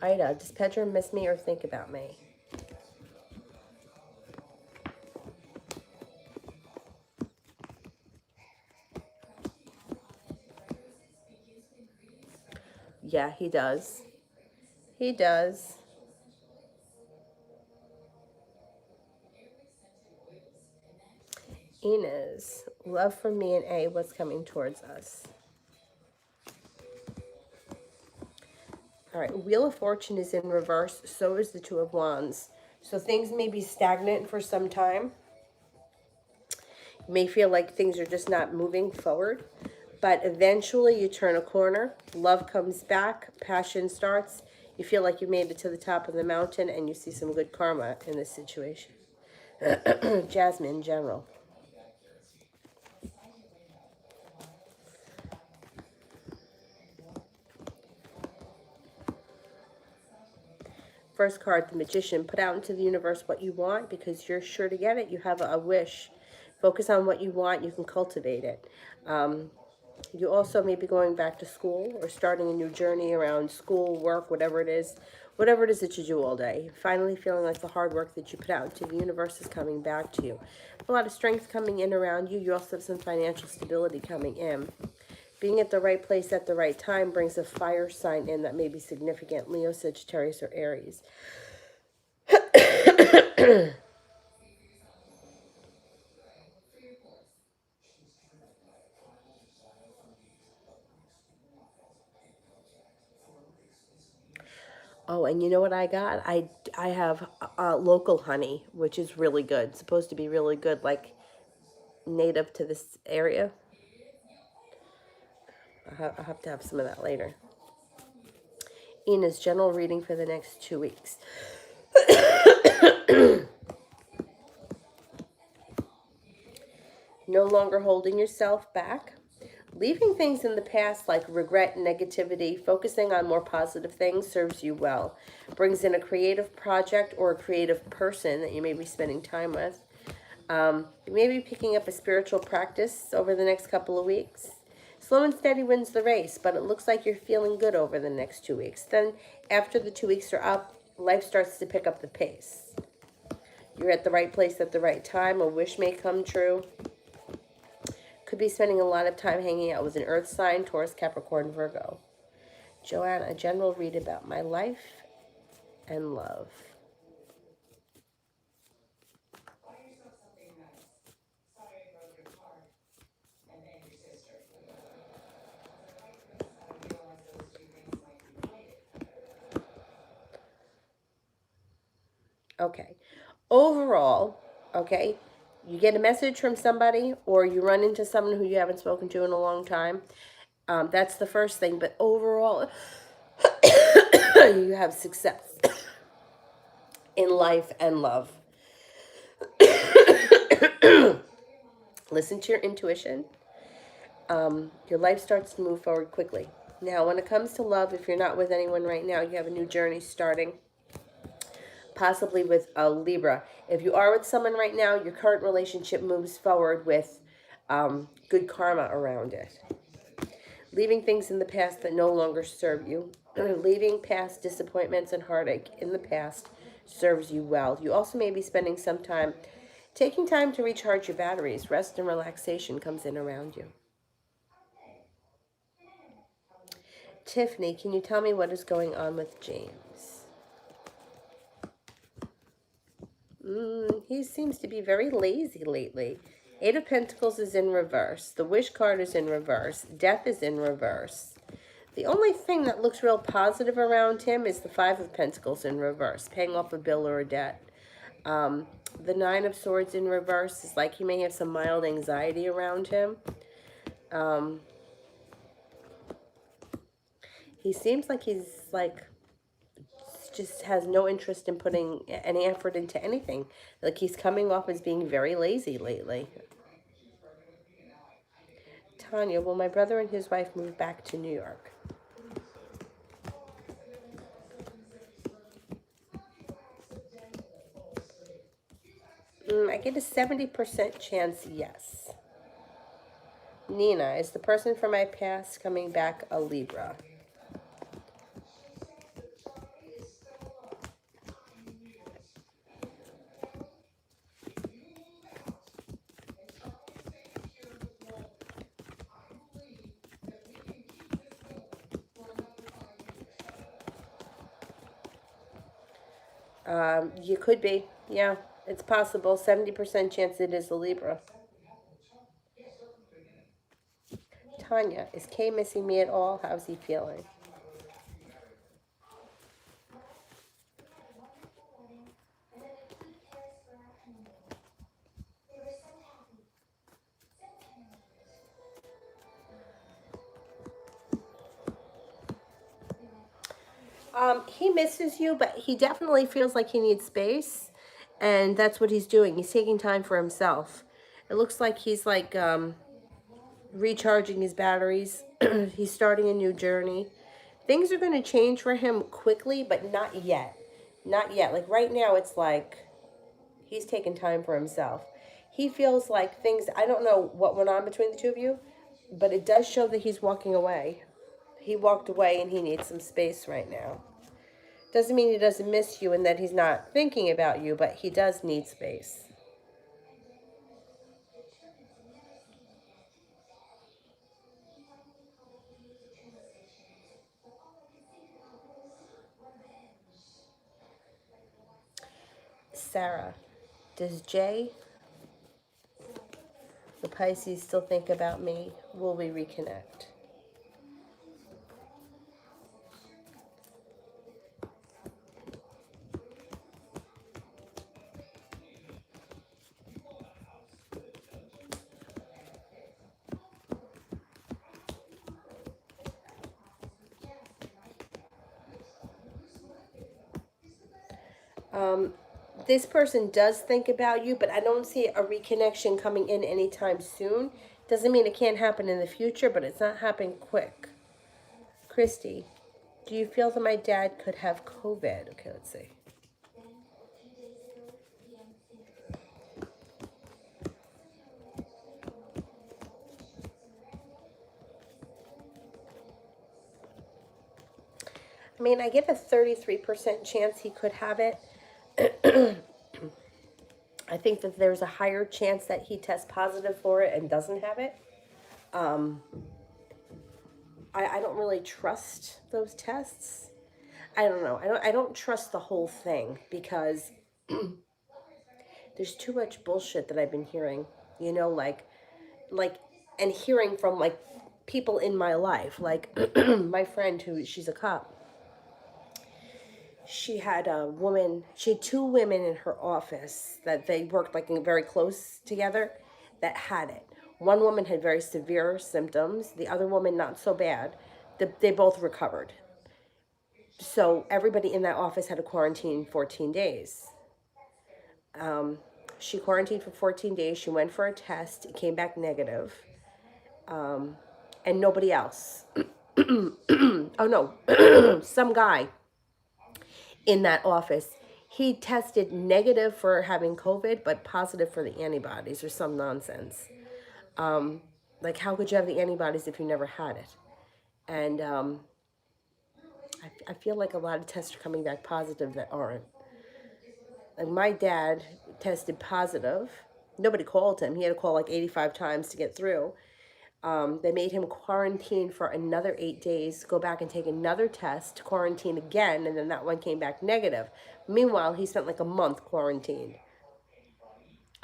Ida, does Pedro miss me or think about me? Yeah, he does. He does. Inez, love for me and A, what's coming towards us? All right, Wheel of Fortune is in reverse. So is the Two of Wands. So things may be stagnant for some time. You may feel like things are just not moving forward. But eventually you turn a corner. Love comes back. Passion starts. You feel like you made it to the top of the mountain and you see some good karma in this situation. Jasmine, general. First card, the Magician. Put out into the universe what you want because you're sure to get it. You have a wish. Focus on what you want. You can cultivate it. You also may be going back to school or starting a new journey around school, work, whatever it is that you do all day. Finally feeling like the hard work that you put out into the universe is coming back to you. A lot of strength coming in around you. You also have some financial stability coming in. Being at the right place at the right time brings a fire sign in that may be significant. Leo, Sagittarius, or Aries. Oh, and you know what I got? I have local honey, which is really good. It's supposed to be really good, like native to this area. I'll have to have some of that later. Ina's general reading for the next 2 weeks. No longer holding yourself back. Leaving things in the past like regret, negativity, focusing on more positive things serves you well. Brings in a creative project or a creative person that you may be spending time with. You may be picking up a spiritual practice over the next couple of weeks. Slow and steady wins the race, but it looks like you're feeling good over the next 2 weeks. Then, after the 2 weeks are up, life starts to pick up the pace. You're at the right place at the right time. A wish may come true. Could be spending a lot of time hanging out with an earth sign, Taurus, Capricorn, Virgo. Joanne, a general read about my life and love. Okay. Overall, okay, you get a message from somebody or you run into someone who you haven't spoken to in a long time. That's the first thing. But overall, you have success in life and love. Listen to your intuition. Your life starts to move forward quickly. Now, when it comes to love, if you're not with anyone right now, you have a new journey starting, possibly with a Libra. If you are with someone right now, your current relationship moves forward with good karma around it. Leaving things in the past that no longer serve you. Leaving past disappointments and heartache in the past serves you well. You also may be spending some time, taking time to recharge your batteries. Rest and relaxation comes in around you. Tiffany, can you tell me what is going on with James? He seems to be very lazy lately. Eight of Pentacles is in reverse. The Wish card is in reverse. Death is in reverse. The only thing that looks real positive around him is the Five of Pentacles in reverse, paying off a bill or a debt. The Nine of Swords in reverse is like he may have some mild anxiety around him. He seems like he's just has no interest in putting any effort into anything. Like he's coming off as being very lazy lately. Tanya, will my brother and his wife move back to New York? I get a 70% chance yes. Nina, is the person from my past coming back a Libra? You could be. Yeah, it's possible. 70% chance it is a Libra. Tanya, is Kay missing me at all? How's he feeling? He misses you, but he definitely feels like he needs space, and that's what he's doing. He's taking time for himself. It looks like he's recharging his batteries. He's starting a new journey. Things are going to change for him quickly, but not yet. Not yet. Like right now, it's like he's taking time for himself. He feels like things, I don't know what went on between the two of you, but it does show that he's walking away. He walked away and he needs some space right now. Doesn't mean he doesn't miss you and that he's not thinking about you, but he does need space. Sarah, does Jay, the Pisces, still think about me? Will we reconnect? This person does think about you, but I don't see a reconnection coming in anytime soon. Doesn't mean it can't happen in the future, but it's not happening quick. Christy, do you feel that my dad could have COVID? Okay, let's see. I mean, I get a 33% chance he could have it. I think that there's a higher chance that he tests positive for it and doesn't have it. Um, I don't really trust those tests. I don't know. I don't trust the whole thing because there's too much bullshit that I've been hearing. You know, like and hearing from like people in my life, like my friend who she's a cop. She had two women in her office that they worked like very close together that had it. One woman had very severe symptoms, the other woman not so bad. They both recovered. So everybody in that office had to quarantine 14 days. Um, she quarantined for 14 days. She went for a test. It came back negative. And nobody else. Oh no, some guy in that office. He tested negative for having COVID, but positive for the antibodies or some nonsense. Like, how could you have the antibodies if you never had it? And I feel like a lot of tests are coming back positive that aren't. Like, my dad tested positive. Nobody called him. He had to call like 85 times to get through. They made him quarantine for another 8 days, go back and take another test, quarantine again, and then that one came back negative. Meanwhile, he spent like a month quarantined.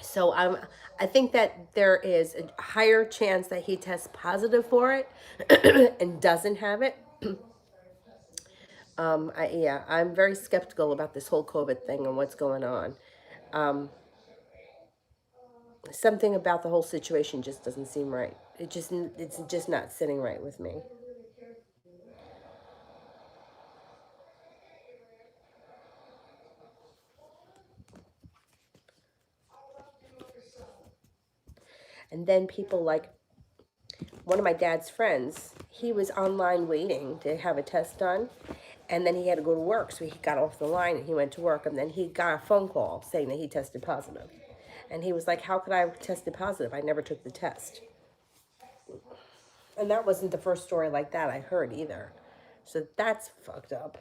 So I think that there is a higher chance that he tests positive for it and doesn't have it. Yeah, I'm very skeptical about this whole COVID thing and what's going on. Um, Something about the whole situation just doesn't seem right. It's just not sitting right with me. And then people like one of my dad's friends, he was online waiting to have a test done, and then he had to go to work. So he got off the line and he went to work, and then he got a phone call saying that he tested positive. And he was like, how could I have tested positive? I never took the test. And that wasn't the first story like that I heard either. So that's fucked up.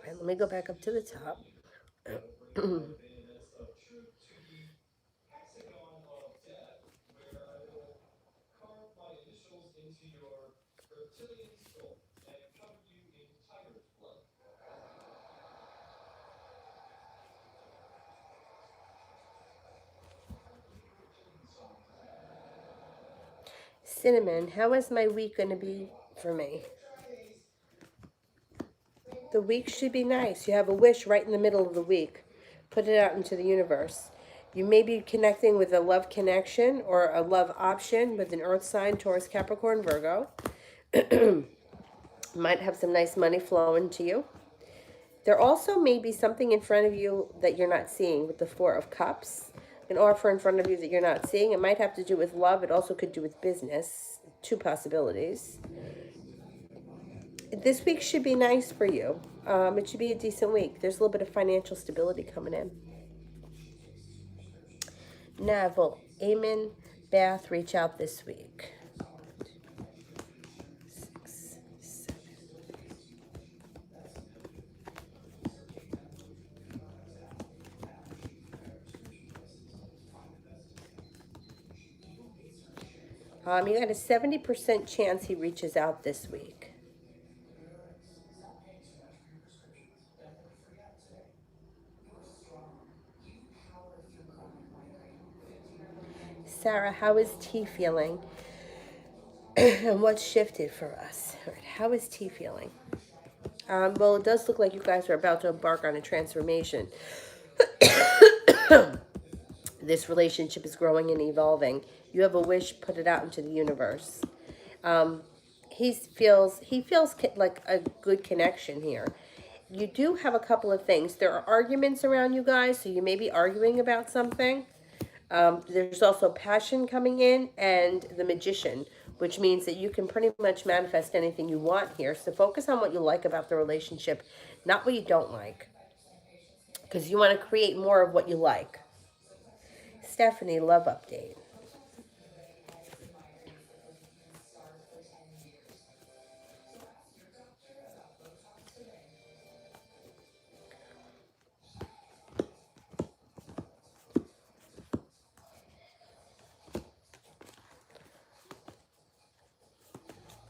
Right, let me go back up to the top. Cinnamon, how is my week going to be for me? The week should be nice. You have a wish right in the middle of the week. Put it out into the universe. You may be connecting with a love connection or a love option with an earth sign, Taurus, Capricorn, Virgo. Might have some nice money flowing to you. There also may be something in front of you that you're not seeing with the Four of Cups. An offer in front of you that you're not seeing. It might have to do with love. It also could do with business. Two possibilities. This week should be nice for you. It should be a decent week. There's a little bit of financial stability coming in. Navel, Amen, Bath, reach out this week. 6, 7. You got a 70% chance he reaches out this week. Sarah, how is T feeling? And what's shifted for us? All right, how is T feeling? Well, it does look like you guys are about to embark on a transformation. This relationship is growing and evolving. You have a wish, put it out into the universe. Um, he feels like a good connection here. You do have a couple of things. There are arguments around you guys, so you may be arguing about something. There's also passion coming in and the magician, which means that you can pretty much manifest anything you want here. So focus on what you like about the relationship, not what you don't like, because you want to create more of what you like. Stephanie, love update.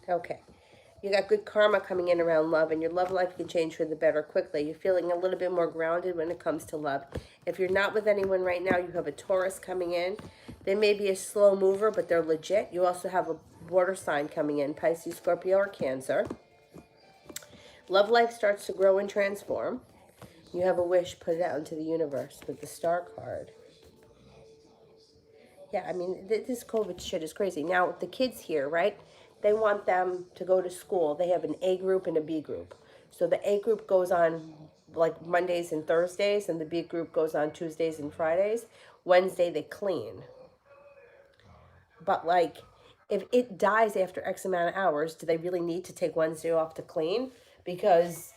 Okay. You got good karma coming in around love, and your love life can change for the better quickly. You're feeling a little bit more grounded when it comes to love. If you're not with anyone right now, you have a Taurus coming in. They may be a slow mover, but they're legit. You also have a water sign coming in, Pisces, Scorpio, or Cancer. Love life starts to grow and transform. You have a wish, put it out into the universe with the star card. Yeah, I mean, this COVID shit is crazy. Now, the kids here, right? They want them to go to school. They have an A group and a B group. So the A group goes on like Mondays and Thursdays, and the B group goes on Tuesdays and Fridays. Wednesday, they clean. But like, if it dies after X amount of hours, do they really need to take Wednesday off to clean? Because,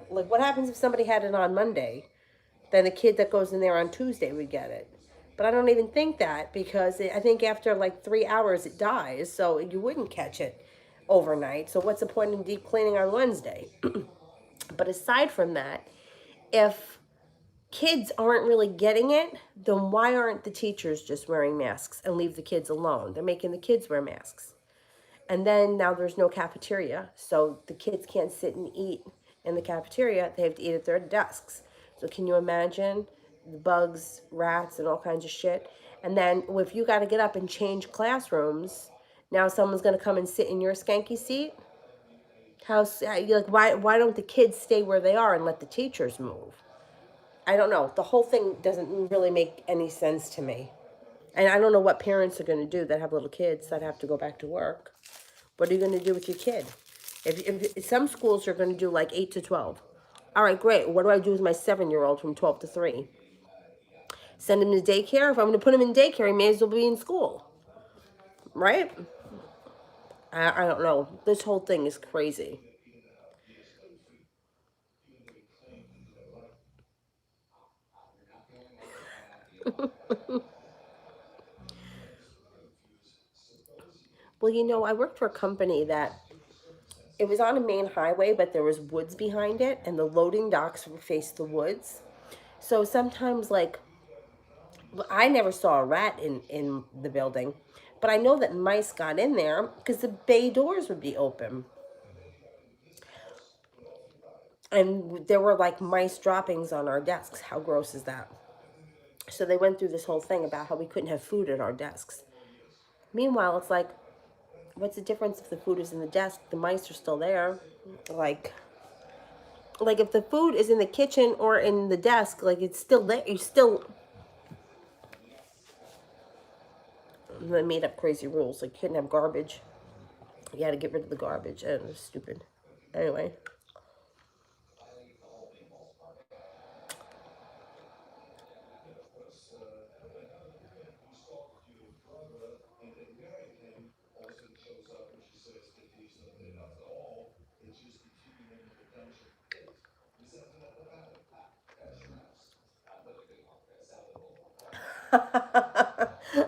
like what happens if somebody had it on Monday? Then the kid that goes in there on Tuesday would get it. But I don't even think that because I think after like 3 hours it dies, so you wouldn't catch it overnight. So what's the point in deep cleaning on Wednesday? But aside from that, if kids aren't really getting it, then why aren't the teachers just wearing masks and leave the kids alone? They're making the kids wear masks. And then now there's no cafeteria, so the kids can't sit and eat in the cafeteria. They have to eat at their desks. So can you imagine the bugs, rats, and all kinds of shit? And then if you got to get up and change classrooms, now someone's going to come and sit in your skanky seat. Why don't the kids stay where they are and let the teachers move? I don't know. The whole thing doesn't really make any sense to me. And I don't know what parents are going to do that have little kids that have to go back to work. What are you going to do with your kid? If some schools are going to do like 8 to 12. All right, great. What do I do with my 7-year-old from 12 to 3? Send him to daycare? If I'm going to put him in daycare, he may as well be in school. Right? I don't know. This whole thing is crazy. Well, I worked for a company that it was on a main highway, but there was woods behind it, and the loading docks faced the woods. So sometimes, like, I never saw a rat in the building, but I know that mice got in there because the bay doors would be open. And there were like mice droppings on our desks. How gross is that? So they went through this whole thing about how we couldn't have food at our desks. Meanwhile, it's like, what's the difference if the food is in the desk? The mice are still there. Like, like if the food is in the kitchen or in the desk, like it's still there. You still they made up crazy rules. Like you couldn't have garbage. You had to get rid of the garbage. And it was stupid. Anyway.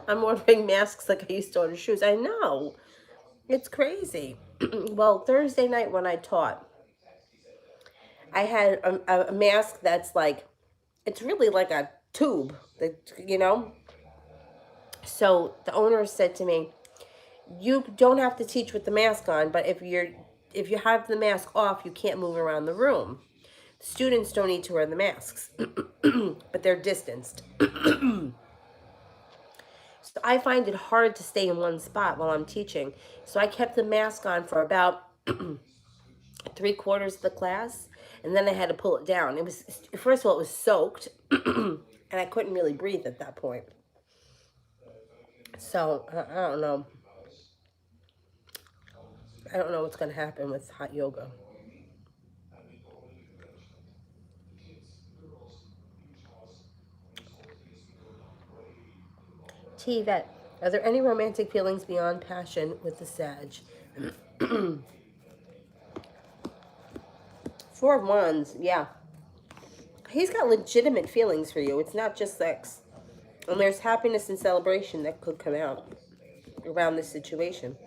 I'm ordering masks like I used to order shoes. I know. It's crazy. Well, Thursday night when I taught, I had a mask that's like, it's really like a tube, that. So the owner said to me, you don't have to teach with the mask on, but if you have the mask off, you can't move around the room. Students don't need to wear the masks, but they're distanced. So I find it hard to stay in one spot while I'm teaching. So I kept the mask on for about 3/4 of the class, and then I had to pull it down. It was, first of all, it was soaked. And I couldn't really breathe at that point. So, I don't know. I don't know what's going to happen with hot yoga. T vet, are there any romantic feelings beyond passion with the Sag? Four of Wands, yeah. He's got legitimate feelings for you. It's not just sex. And there's happiness and celebration that could come out around this situation.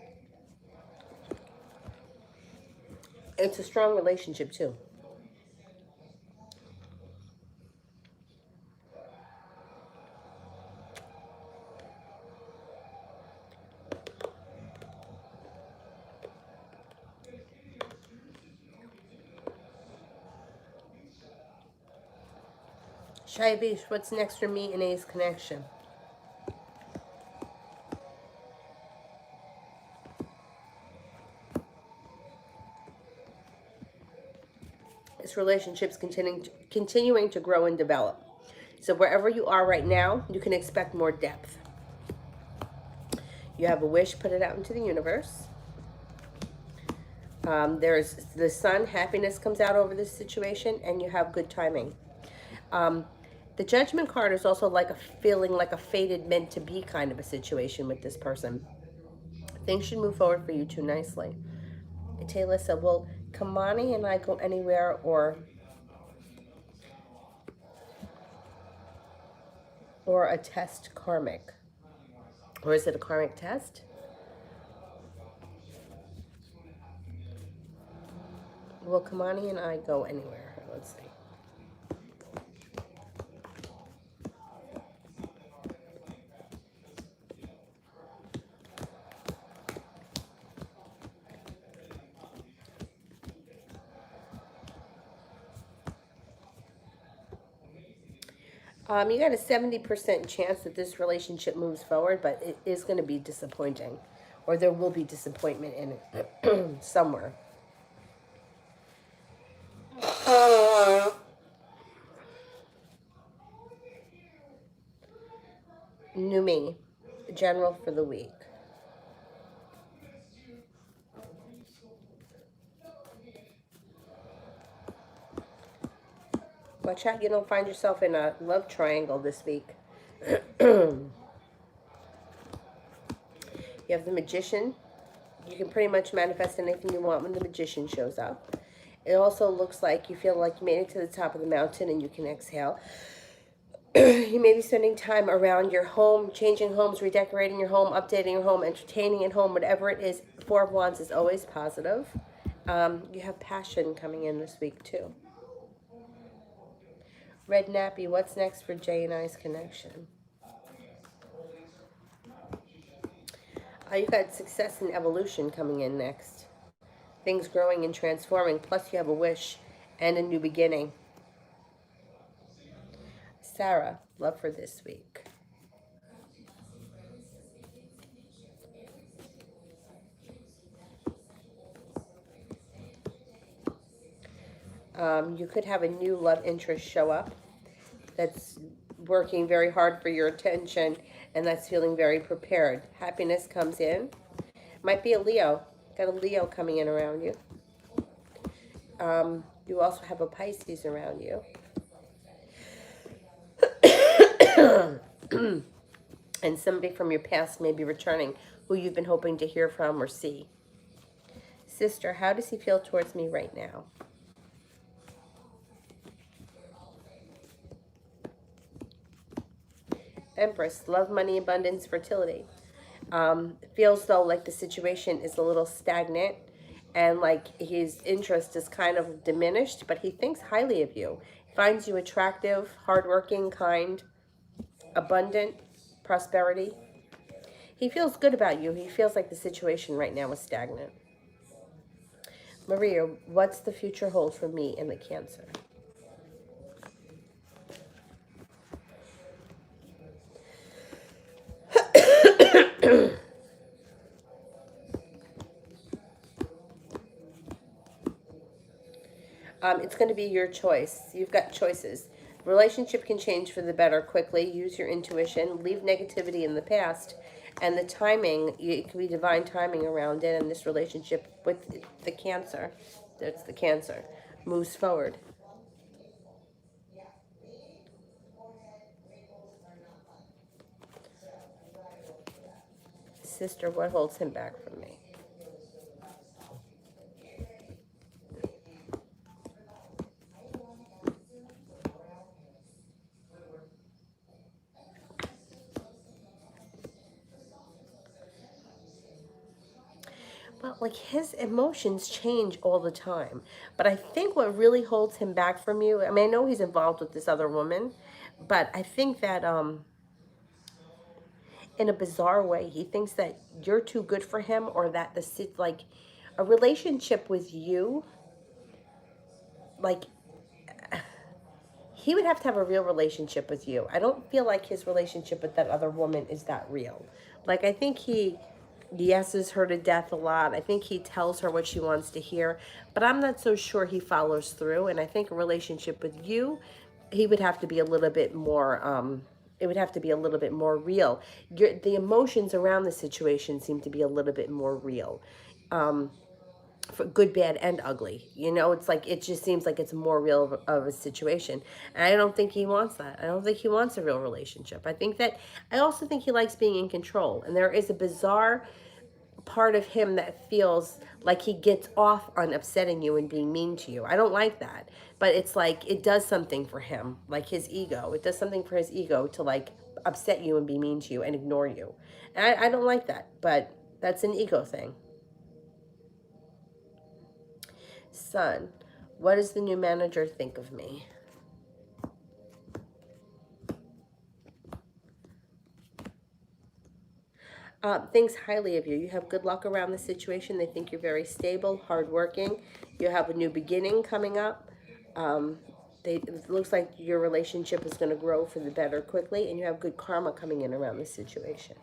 It's a strong relationship, too. Shy Beach, what's next for me and A's connection? This relationship's continuing to grow and develop. So wherever you are right now, you can expect more depth. You have a wish, put it out into the universe. There's the sun, happiness comes out over this situation, and you have good timing. Um, the Judgment card is also like a feeling like a fated meant to be kind of a situation with this person. Things should move forward for you two nicely. Taylor said, will Kamani and I go anywhere or a test karmic? Or is it a karmic test? Will Kamani and I go anywhere? Let's see. You got a 70% chance that this relationship moves forward, but it is going to be disappointing. Or there will be disappointment in it somewhere. New me. General for the week. Watch out you don't find yourself in a love triangle this week. You have the Magician. You can pretty much manifest anything you want when the Magician shows up. It also looks like you feel like you made it to the top of the mountain and you can exhale. You may be spending time around your home, changing homes, redecorating your home, updating your home, entertaining at home, whatever it is. Four of Wands is always positive. You have passion coming in this week too. Red Nappy, what's next for Jay and I's connection? You've got success and evolution coming in next. Things growing and transforming, plus you have a wish and a new beginning. Sarah, love for this week. You could have a new love interest show up that's working very hard for your attention and that's feeling very prepared. Happiness comes in. Might be a Leo. Got a Leo coming in around you. You also have a Pisces around you. And somebody from your past may be returning who you've been hoping to hear from or see. Sister, how does he feel towards me right now? Empress, love, money, abundance, fertility. Feels though like the situation is a little stagnant and like his interest is kind of diminished, but he thinks highly of you. Finds you attractive, hardworking, kind, abundant, prosperity. He feels good about you. He feels like the situation right now is stagnant. Maria, what's the future hold for me in the Cancer? It's going to be your choice. You've got choices. Relationship can change for the better quickly. Use your intuition. Leave negativity in the past. And the timing, it can be divine timing around it. And this relationship with the Cancer, that's the Cancer, moves forward. Sister, what holds him back from me? Well, like his emotions change all the time. But I think what really holds him back from you, I mean, I know he's involved with this other woman, but I think that in a bizarre way, he thinks that you're too good for him, or that like a relationship with you, like he would have to have a real relationship with you. I don't feel like his relationship with that other woman is that real. Like, I think he yeses her to death a lot. I think he tells her what she wants to hear, but I'm not so sure he follows through. And I think a relationship with you, he would have to be a little bit more, it would have to be a little bit more real. The emotions around the situation seem to be a little bit more real. For good, bad, and ugly. You know, it's like it just seems like it's more real of a situation. And I don't think he wants that. I don't think he wants a real relationship. I also think he likes being in control. And there is a bizarre part of him that feels like he gets off on upsetting you and being mean to you. I don't like that. But it's like it does something for him, like his ego. It does something for his ego to like upset you and be mean to you and ignore you. And I don't like that. But that's an ego thing. Son, what does the new manager think of me? Thinks highly of you. You have good luck around the situation. They think you're very stable, hardworking. You have a new beginning coming up. Um, it looks like your relationship is going to grow for the better quickly, and you have good karma coming in around the situation.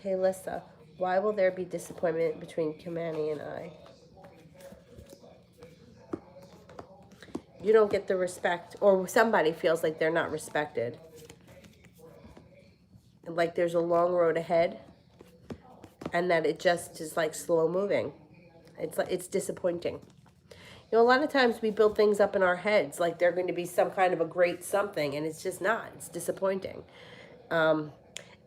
Taylissa, why will there be disappointment between Kimani and I? You don't get the respect, or somebody feels like they're not respected. Like there's a long road ahead, and that it just is like slow moving. It's disappointing. You know, a lot of times we build things up in our heads like they're going to be some kind of a great something, and it's just not. It's disappointing. Um,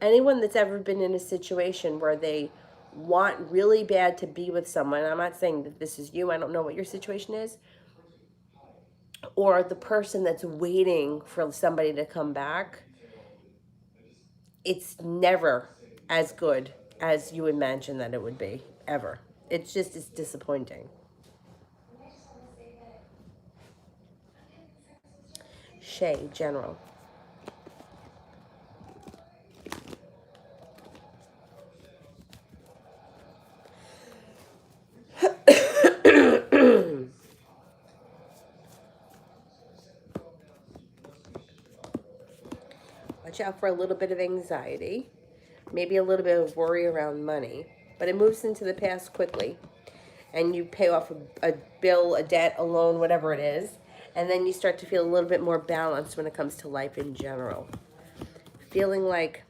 Anyone that's ever been in a situation where they want really bad to be with someone, I'm not saying that this is you, I don't know what your situation is, or the person that's waiting for somebody to come back, it's never as good as you imagine that it would be, ever. It's disappointing. Shay, general. Watch out for a little bit of anxiety, maybe a little bit of worry around money, but it moves into the past quickly. And you pay off a bill, a debt, a loan, whatever it is, and then you start to feel a little bit more balanced when it comes to life in general. Feeling like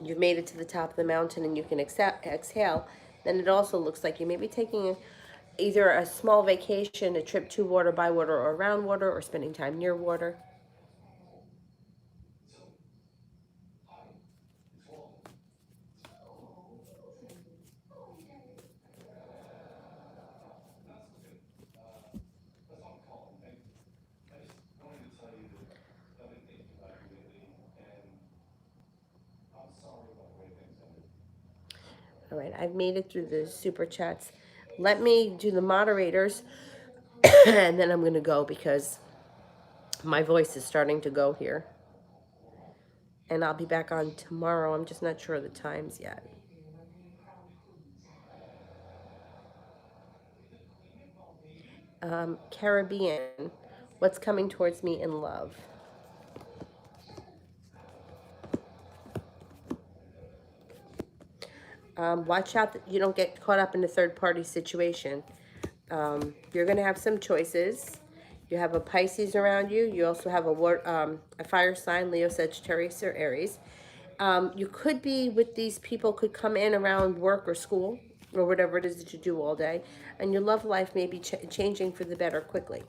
you've made it to the top of the mountain and you can exhale, then it also looks like you may be taking either a small vacation, a trip to water, by water, or around water, or spending time near water. All right, I've made it through the super chats. Let me do the moderators, and then I'm going to go because my voice is starting to go here. And I'll be back on tomorrow. I'm just not sure of the times yet. Caribbean, what's coming towards me in love? Watch out that you don't get caught up in a third party situation. You're going to have some choices. You have a Pisces around you. You also have a fire sign, Leo, Sagittarius, or Aries. You could be with these people, could come in around work or school or whatever it is that you do all day. And your love life may be changing for the better quickly.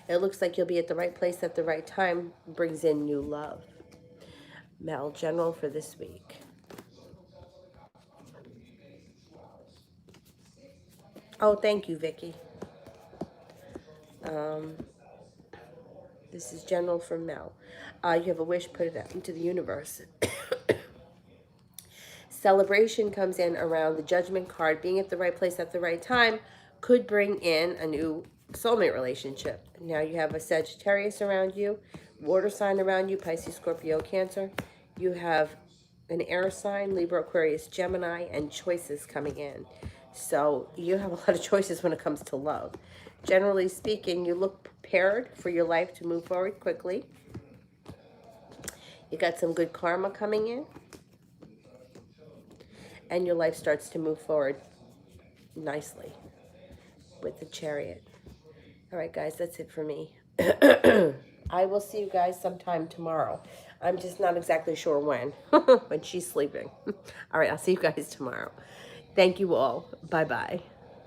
It looks like you'll be at the right place at the right time. Brings in new love. Mel, general for this week. Oh, thank you, Vicky. This is general for Mel. You have a wish, put it out into the universe. Celebration comes in around the Judgment card. Being at the right place at the right time could bring in a new soulmate relationship. Now you have a Sagittarius around you, water sign around you, Pisces, Scorpio, Cancer. You have an air sign, Libra, Aquarius, Gemini, and choices coming in. So you have a lot of choices when it comes to love. Generally speaking, you look prepared for your life to move forward quickly. You got some good karma coming in. And your life starts to move forward nicely with the Chariot. All right, guys, that's it for me. I will see you guys sometime tomorrow. I'm just not exactly sure when, when she's sleeping. All right, I'll see you guys tomorrow. Thank you all. Bye-bye.